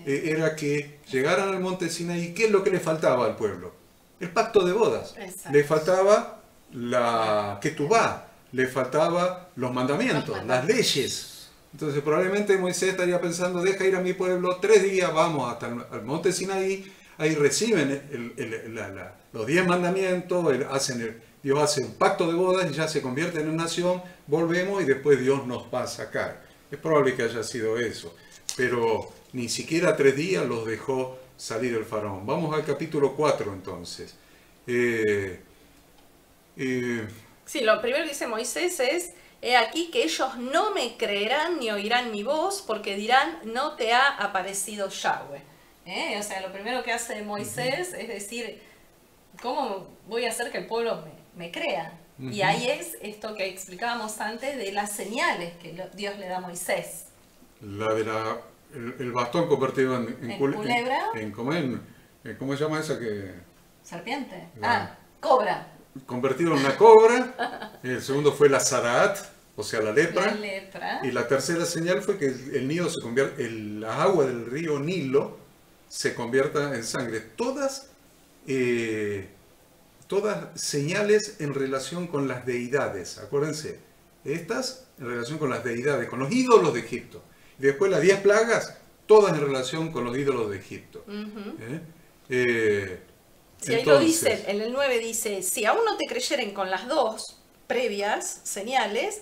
[SPEAKER 1] era que llegaran al monte Sinaí. ¿Qué es lo que le faltaba al pueblo? El pacto de bodas. Exacto. Le faltaba la ketubá, le faltaba los mandamientos, las leyes. Entonces probablemente Moisés estaría pensando: deja ir a mi pueblo, 3 días, vamos hasta el monte Sinaí, ahí reciben los 10 mandamientos, Dios hace un pacto de bodas y ya se convierten en nación, volvemos y después Dios nos va a sacar. Es probable que haya sido eso, pero ni siquiera 3 días los dejó salir el faraón. Vamos al capítulo 4 entonces.
[SPEAKER 2] Sí, lo primero que dice Moisés es: he aquí que ellos no me creerán ni oirán mi voz, porque dirán: no te ha aparecido Yahweh. O sea, lo primero que hace Moisés es decir: ¿cómo voy a hacer que el pueblo me crea? Y ahí es esto que explicábamos antes de las señales que Dios le da a Moisés.
[SPEAKER 1] El bastón convertido en
[SPEAKER 2] culebra.
[SPEAKER 1] ¿Cómo se llama esa que...?
[SPEAKER 2] Serpiente. Cobra.
[SPEAKER 1] Convertido en una cobra. El segundo fue la Zaraat, o sea, la lepra. Y la tercera señal fue que el Nilo se convierte, las aguas del río Nilo se conviertan en sangre. Todas señales en relación con las deidades. Acuérdense, estas en relación con las deidades, con los ídolos de Egipto. Y después las 10 plagas, todas en relación con los ídolos de Egipto.
[SPEAKER 2] Sí, ahí lo dice, en el 9 dice: si aún no te creyeren con las 2 previas señales,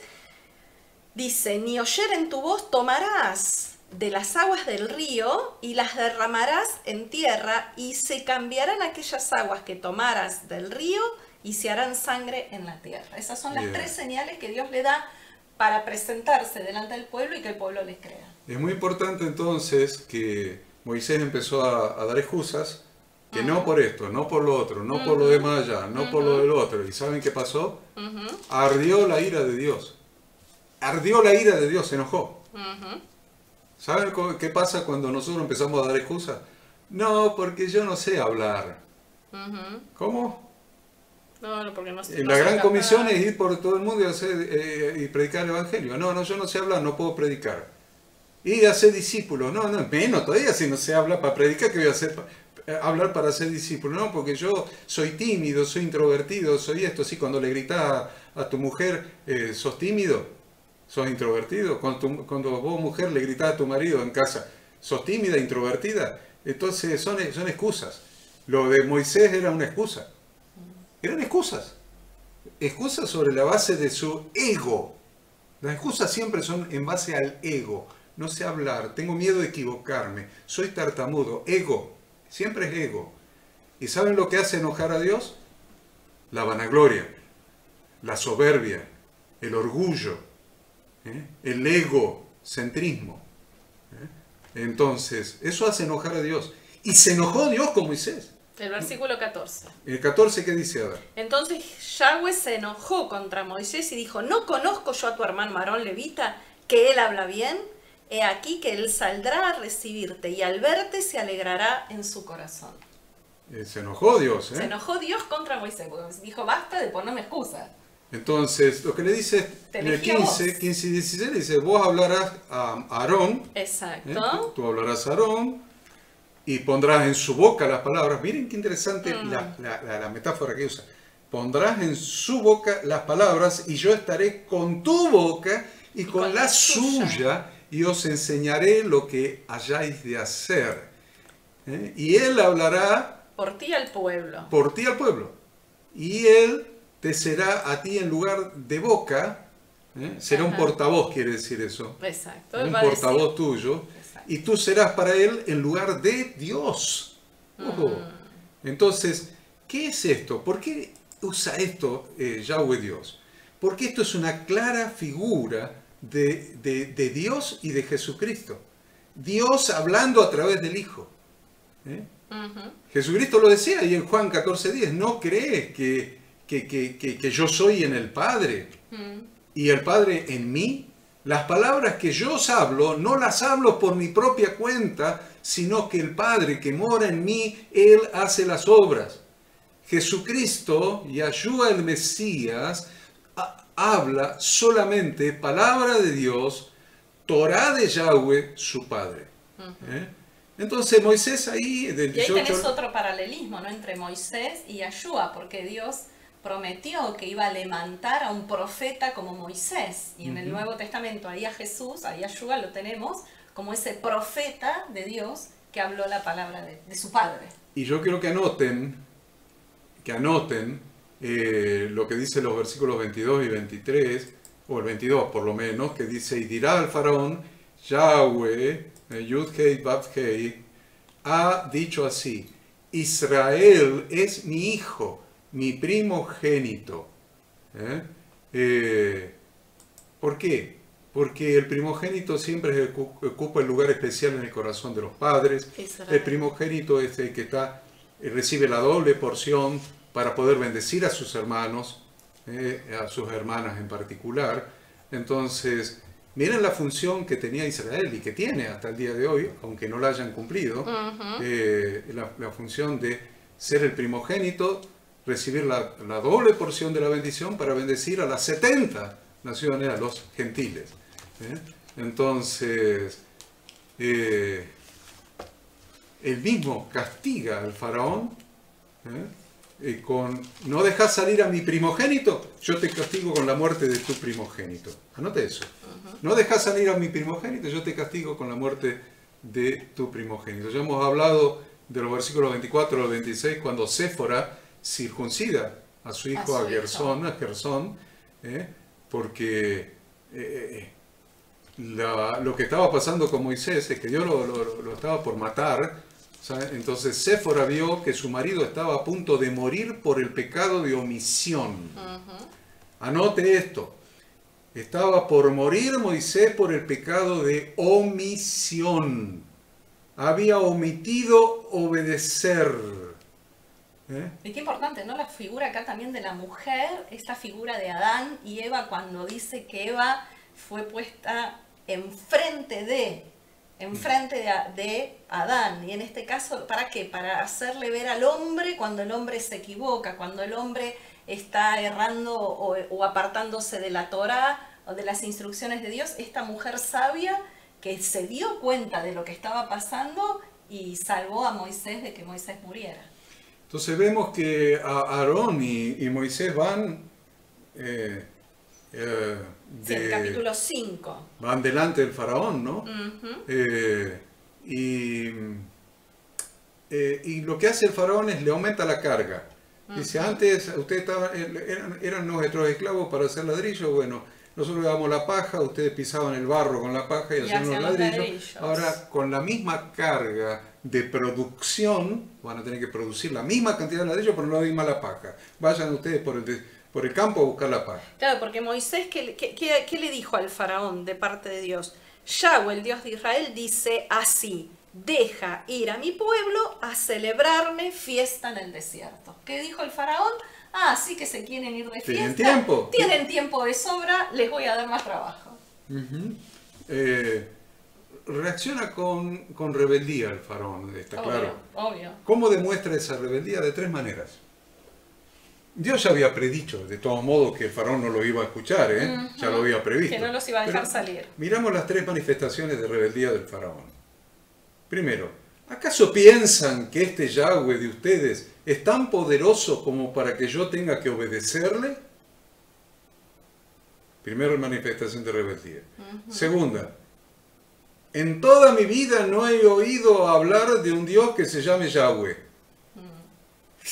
[SPEAKER 2] dice: ni oyeren tu voz tomarás de las aguas del río y las derramarás en tierra, y se cambiarán aquellas aguas que tomaras del río y se harán sangre en la tierra. Esas son las 3 señales que Dios le da para presentarse delante del pueblo y que el pueblo les crea.
[SPEAKER 1] Es muy importante entonces que Moisés empezó a dar excusas, que no por esto, no por lo otro, no por lo demás allá, no por lo del otro. ¿Y saben qué pasó? Ardió la ira de Dios. Ardió la ira de Dios, se enojó. ¿Saben qué pasa cuando nosotros empezamos a dar excusas? No, porque yo no sé hablar. ¿Cómo?
[SPEAKER 2] No, porque no sé.
[SPEAKER 1] La gran comisión es ir por todo el mundo y predicar el evangelio. No, yo no sé hablar, no puedo predicar. Y hacer discípulos. No, menos todavía, si no sé hablar para predicar, ¿qué voy a hacer? Hablar para ser discípulo. No, porque yo soy tímido, soy introvertido, soy esto. Sí, cuando le gritás a tu mujer, ¿sos tímido? ¿Sos introvertido? Cuando vos, mujer, le gritás a tu marido en casa, ¿sos tímida, introvertida? Entonces son excusas. Lo de Moisés era una excusa. Eran excusas. Excusas sobre la base de su ego. Las excusas siempre son en base al ego. No sé hablar, tengo miedo de equivocarme, soy tartamudo. Ego. Siempre es ego. ¿Y saben lo que hace enojar a Dios? La vanagloria, la soberbia, el orgullo, el egocentrismo. Entonces, eso hace enojar a Dios. Y se enojó Dios con Moisés.
[SPEAKER 2] El versículo 14.
[SPEAKER 1] El 14, ¿qué dice ahora?
[SPEAKER 2] Entonces Yahweh se enojó contra Moisés y dijo: ¿no conozco yo a tu hermano Aarón levita, que él habla bien? He aquí que él saldrá a recibirte y al verte se alegrará en su corazón.
[SPEAKER 1] Se enojó Dios.
[SPEAKER 2] Se enojó Dios contra Moisés, porque dijo: basta de ponerme excusas.
[SPEAKER 1] Entonces, lo que le dice en el 15 y 16, dice: vos hablarás a Aarón.
[SPEAKER 2] Exacto.
[SPEAKER 1] Tú hablarás a Aarón y pondrás en su boca las palabras. Miren qué interesante la metáfora que usa. Pondrás en su boca las palabras y yo estaré con tu boca y con la suya y os enseñaré lo que hayáis de hacer. Y él hablará
[SPEAKER 2] por ti al pueblo.
[SPEAKER 1] Por ti al pueblo. Y él te será a ti en lugar de boca. Será un portavoz, quiere decir eso.
[SPEAKER 2] Exacto.
[SPEAKER 1] Un portavoz tuyo. Exacto. Y tú serás para él en lugar de Dios. Entonces, ¿qué es esto? ¿Por qué usa esto Yahweh Dios? Porque esto es una clara figura de Dios y de Jesucristo. Dios hablando a través del Hijo. Jesucristo lo decía y en Juan 14:10, no crees que yo soy en el Padre y el Padre en mí. Las palabras que yo os hablo, no las hablo por mi propia cuenta, sino que el Padre que mora en mí, Él hace las obras. Jesucristo, Yahshua el Mesías, habla solamente palabra de Dios, Torah de Yahweh, su Padre. Entonces Moisés ahí, del
[SPEAKER 2] Y ahí
[SPEAKER 1] 18...
[SPEAKER 2] tenés otro paralelismo, ¿no?, entre Moisés y Yahshua, porque Dios prometió que iba a levantar a un profeta como Moisés. Y en el Nuevo Testamento, ahí a Jesús, a Yahshua lo tenemos como ese profeta de Dios que habló la palabra de su Padre.
[SPEAKER 1] Y yo quiero que anoten lo que dice los versículos 22 y 23, o el 22 por lo menos, que dice, y dirá al faraón, Yahweh, Yud-Hei, Vav-Hei, ha dicho así, Israel es mi hijo, mi primogénito. ¿Por qué? Porque el primogénito siempre ocupa el lugar especial en el corazón de los padres.
[SPEAKER 2] Israel.
[SPEAKER 1] El primogénito es el que recibe la doble porción para poder bendecir a sus hermanos, a sus hermanas en particular. Entonces, miren la función que tenía Israel y que tiene hasta el día de hoy, aunque no la hayan cumplido, la función de ser el primogénito, recibir la doble porción de la bendición para bendecir a las 70 naciones, a los gentiles. Entonces, él mismo castiga al faraón con no dejas salir a mi primogénito, yo te castigo con la muerte de tu primogénito. Anote eso. No dejas salir a mi primogénito, yo te castigo con la muerte de tu primogénito. Ya hemos hablado de los versículos 24 al 26, cuando Séfora circuncida a su hijo, a Gersón, porque lo que estaba pasando con Moisés es que Dios lo estaba por matar. ¿Sabe? Entonces Séfora vio que su marido estaba a punto de morir por el pecado de omisión. Anote esto. Estaba por morir Moisés por el pecado de omisión. Había omitido obedecer.
[SPEAKER 2] Y qué importante, ¿no? La figura acá también de la mujer, esta figura de Adán y Eva, cuando dice que Eva fue puesta enfrente de Adán. Y en este caso, ¿para qué? Para hacerle ver al hombre cuando el hombre se equivoca, cuando el hombre está errando o apartándose de la Torá o de las instrucciones de Dios. Esta mujer sabia que se dio cuenta de lo que estaba pasando y salvó a Moisés de que Moisés muriera.
[SPEAKER 1] Entonces vemos que Aarón y Moisés van...
[SPEAKER 2] Sí, el capítulo 5.
[SPEAKER 1] Van delante del faraón, ¿no? Y lo que hace el faraón es le aumenta la carga. Dice, antes ustedes eran nuestros esclavos para hacer ladrillo, bueno, nosotros le damos la paja, ustedes pisaban el barro con la paja y hacían los ladrillos. Ahora, con la misma carga de producción, van a tener que producir la misma cantidad de ladrillos, pero no la misma la paja. Vayan ustedes por el campo a buscar la paja.
[SPEAKER 2] Claro, porque Moisés, ¿qué le dijo al faraón de parte de Dios? Yahweh, el Dios de Israel, dice así, deja ir a mi pueblo a celebrarme fiesta en el desierto. ¿Qué dijo el faraón? Ah, sí que se quieren ir de fiesta.
[SPEAKER 1] ¿Tienen tiempo?
[SPEAKER 2] Tienen tiempo de sobra, les voy a dar más trabajo.
[SPEAKER 1] Reacciona con rebeldía el faraón, está claro.
[SPEAKER 2] Obvio.
[SPEAKER 1] ¿Cómo demuestra esa rebeldía? De tres maneras. Dios ya había predicho, de todos modos, que el faraón no lo iba a escuchar, ya lo había previsto.
[SPEAKER 2] Que no los iba a dejar
[SPEAKER 1] Pero
[SPEAKER 2] salir.
[SPEAKER 1] Miramos las tres manifestaciones de rebeldía del faraón. Primero, ¿acaso piensan que este Yahweh de ustedes es tan poderoso como para que yo tenga que obedecerle? Primera manifestación de rebeldía. Segunda, en toda mi vida no he oído hablar de un Dios que se llame Yahweh.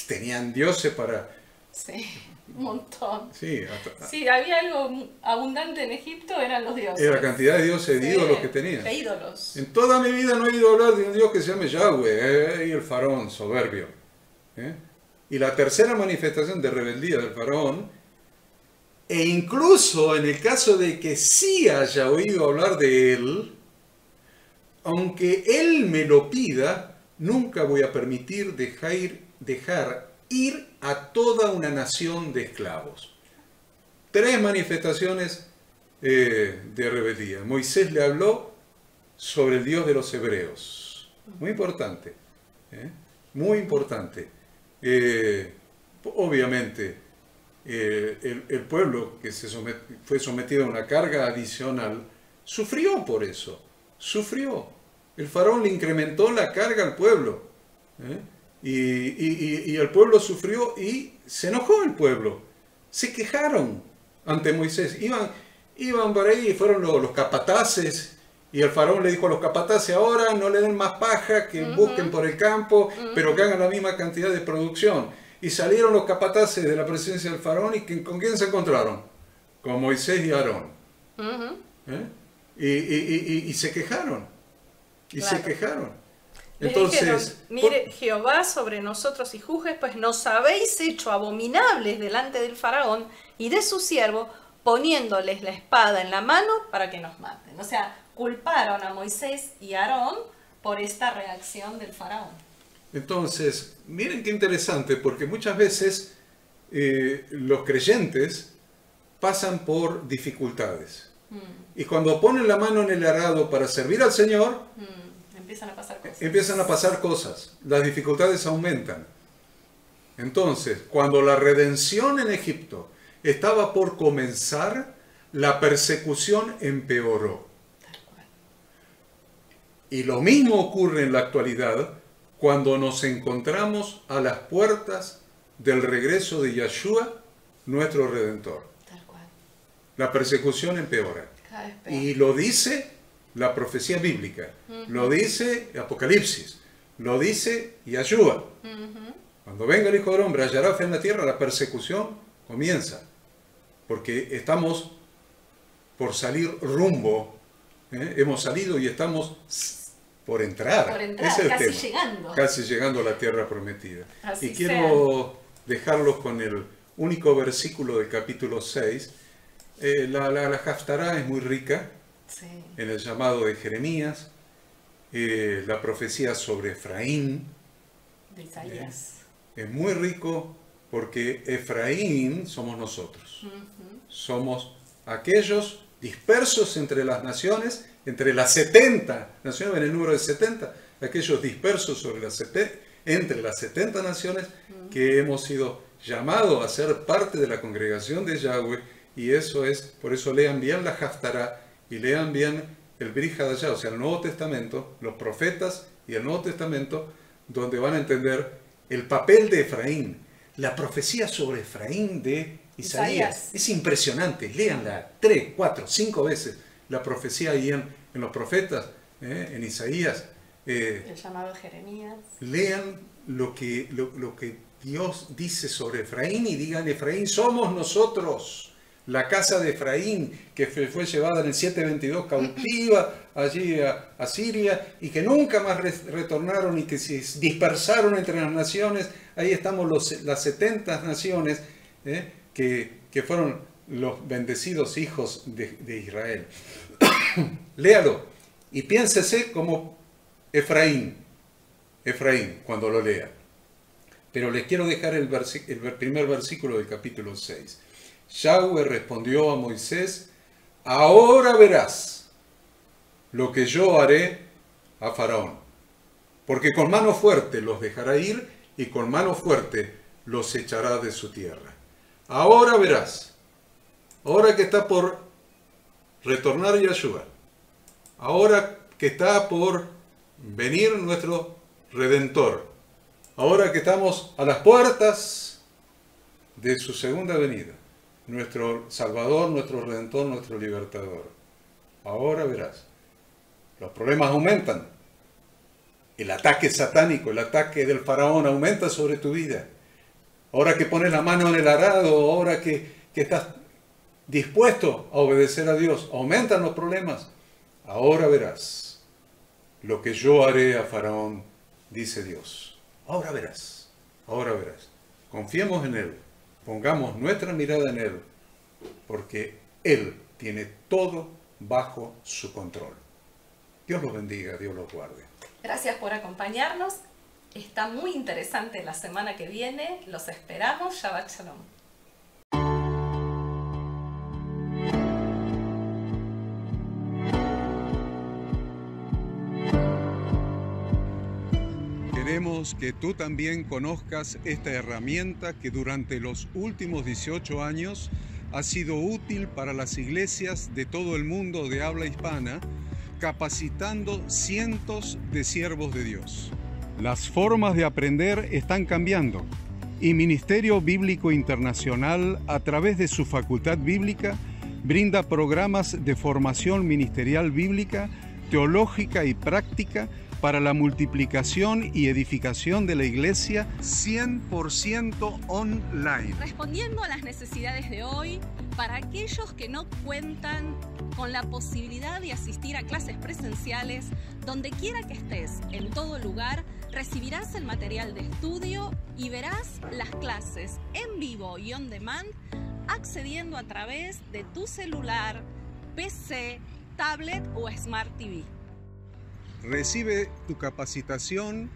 [SPEAKER 1] Tenían dioses para...
[SPEAKER 2] Sí, un montón.
[SPEAKER 1] Sí,
[SPEAKER 2] sí, había algo abundante en Egipto, eran los dioses.
[SPEAKER 1] Era la cantidad de dioses de ídolos que tenían.
[SPEAKER 2] De ídolos.
[SPEAKER 1] En toda mi vida no he oído hablar de un Dios que se llame Yahweh, y el faraón soberbio. Y la tercera manifestación de rebeldía del faraón, e incluso en el caso de que sí haya oído hablar de él, aunque él me lo pida, nunca voy a permitir dejar ir a toda una nación de esclavos. Tres manifestaciones de rebeldía. Moisés le habló sobre el Dios de los hebreos. Muy importante. Muy importante. Obviamente, el pueblo que fue sometido a una carga adicional sufrió por eso. Sufrió. El faraón le incrementó la carga al pueblo. Y el pueblo sufrió y se enojó el pueblo. Se quejaron ante Moisés. Iban por ahí y fueron los capataces. Y el faraón le dijo a los capataces: ahora no le den más paja, que busquen por el campo, pero que hagan la misma cantidad de producción. Y salieron los capataces de la presencia del faraón y ¿con quién se encontraron? Con Moisés y Aarón. Y se quejaron. Y
[SPEAKER 2] claro.
[SPEAKER 1] se quejaron.
[SPEAKER 2] Entonces, dijeron: mire, Jehová sobre nosotros y juzgue, pues nos habéis hecho abominables delante del faraón y de su siervo, poniéndoles la espada en la mano para que nos maten. O sea, culparon a Moisés y a Aarón por esta reacción del faraón.
[SPEAKER 1] Entonces, miren qué interesante, porque muchas veces los creyentes pasan por dificultades. Y cuando ponen la mano en el arado para servir al Señor, empiezan a pasar cosas. Las dificultades aumentan. Entonces, cuando la redención en Egipto estaba por comenzar, la persecución empeoró. Y lo mismo ocurre en la actualidad cuando nos encontramos a las puertas del regreso de Yeshua, nuestro Redentor.
[SPEAKER 2] Tal cual.
[SPEAKER 1] La persecución empeora. Y lo dice la profecía bíblica, lo dice Apocalipsis, lo dice Yeshua. Cuando venga el Hijo del Hombre, hallará fe en la tierra, la persecución comienza. Porque estamos por salir rumbo, hemos salido y estamos por entrar.
[SPEAKER 2] Por entrar, es casi tema. Llegando.
[SPEAKER 1] Casi llegando a la tierra prometida.
[SPEAKER 2] Así
[SPEAKER 1] y quiero dejarlos con el único versículo del capítulo 6. La Haftará es muy rica, sí, en el llamado de Jeremías, la profecía sobre Efraín,
[SPEAKER 2] de Isaías.
[SPEAKER 1] Es muy rico porque Efraín somos nosotros. Somos aquellos dispersos entre las naciones, entre las 70 naciones, en el número de 70, aquellos dispersos entre las 70 naciones que hemos sido llamados a ser parte de la congregación de Yahweh. Y eso es, por eso lean bien la Haftará y lean bien el Brit Hadashah, o sea, el Nuevo Testamento, los profetas y el Nuevo Testamento, donde van a entender el papel de Efraín, la profecía sobre Efraín de Isaías. Es impresionante, léanla 3, 4, 5 veces, la profecía ahí en los profetas, en Isaías.
[SPEAKER 2] El llamado de Jeremías.
[SPEAKER 1] Lean lo que Dios dice sobre Efraín y digan: Efraín somos nosotros. La casa de Efraín, que fue llevada en el 722 cautiva allí a Siria y que nunca más retornaron y que se dispersaron entre las naciones. Ahí estamos las 70 naciones que fueron los bendecidos hijos de Israel. Léalo y piénsese como Efraín cuando lo lea. Pero les quiero dejar el primer versículo del capítulo 6. Yahweh respondió a Moisés: ahora verás lo que yo haré a Faraón, porque con mano fuerte los dejará ir y con mano fuerte los echará de su tierra. Ahora verás, ahora que está por retornar Yeshua, ahora que está por venir nuestro Redentor, ahora que estamos a las puertas de su segunda venida, nuestro Salvador, nuestro Redentor, nuestro Libertador. Ahora verás, los problemas aumentan, el ataque satánico, el ataque del faraón aumenta sobre tu vida. Ahora que pones la mano en el arado, ahora que estás dispuesto a obedecer a Dios, aumentan los problemas. Ahora verás lo que yo haré a Faraón, dice Dios. Ahora verás, ahora verás. Confiemos en Él. Pongamos nuestra mirada en Él, porque Él tiene todo bajo su control. Dios los bendiga, Dios los guarde.
[SPEAKER 2] Gracias por acompañarnos. Está muy interesante la semana que viene. Los esperamos. Shabbat Shalom.
[SPEAKER 1] Esperamos que tú también conozcas esta herramienta que durante los últimos 18 años ha sido útil para las iglesias de todo el mundo de habla hispana, capacitando cientos de siervos de Dios. Las formas de aprender están cambiando y Ministerio Bíblico Internacional, a través de su Facultad Bíblica, brinda programas de formación ministerial bíblica, teológica y práctica para la multiplicación y edificación de la iglesia 100% online.
[SPEAKER 3] Respondiendo a las necesidades de hoy, para aquellos que no cuentan con la posibilidad de asistir a clases presenciales, donde quiera que estés, en todo lugar, recibirás el material de estudio y verás las clases en vivo y on demand, accediendo a través de tu celular, PC, tablet o Smart TV.
[SPEAKER 1] Recibe tu capacitación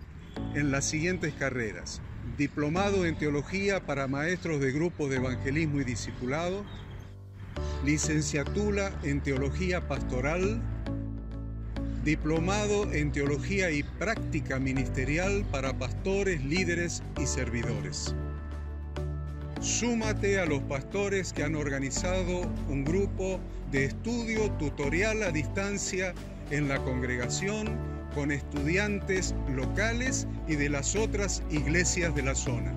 [SPEAKER 1] en las siguientes carreras: diplomado en teología para maestros de grupos de evangelismo y discipulado, licenciatura en teología pastoral, diplomado en teología y práctica ministerial para pastores, líderes y servidores. Súmate a los pastores que han organizado un grupo de estudio tutorial a distancia en la congregación con estudiantes locales y de las otras iglesias de la zona.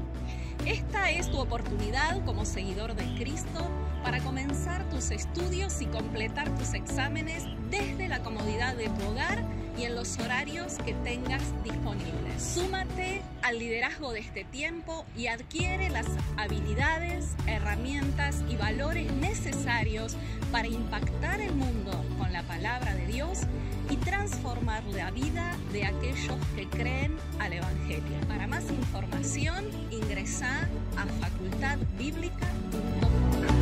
[SPEAKER 3] Esta es tu oportunidad como seguidor de Cristo para comenzar tus estudios y completar tus exámenes desde la comodidad de tu hogar y en los horarios que tengas disponibles. Súmate al liderazgo de este tiempo y adquiere las habilidades, herramientas y valores necesarios para impactar el mundo con la palabra de Dios y transformar la vida de aquellos que creen al Evangelio. Para más información, ingresá a facultadbiblica.com.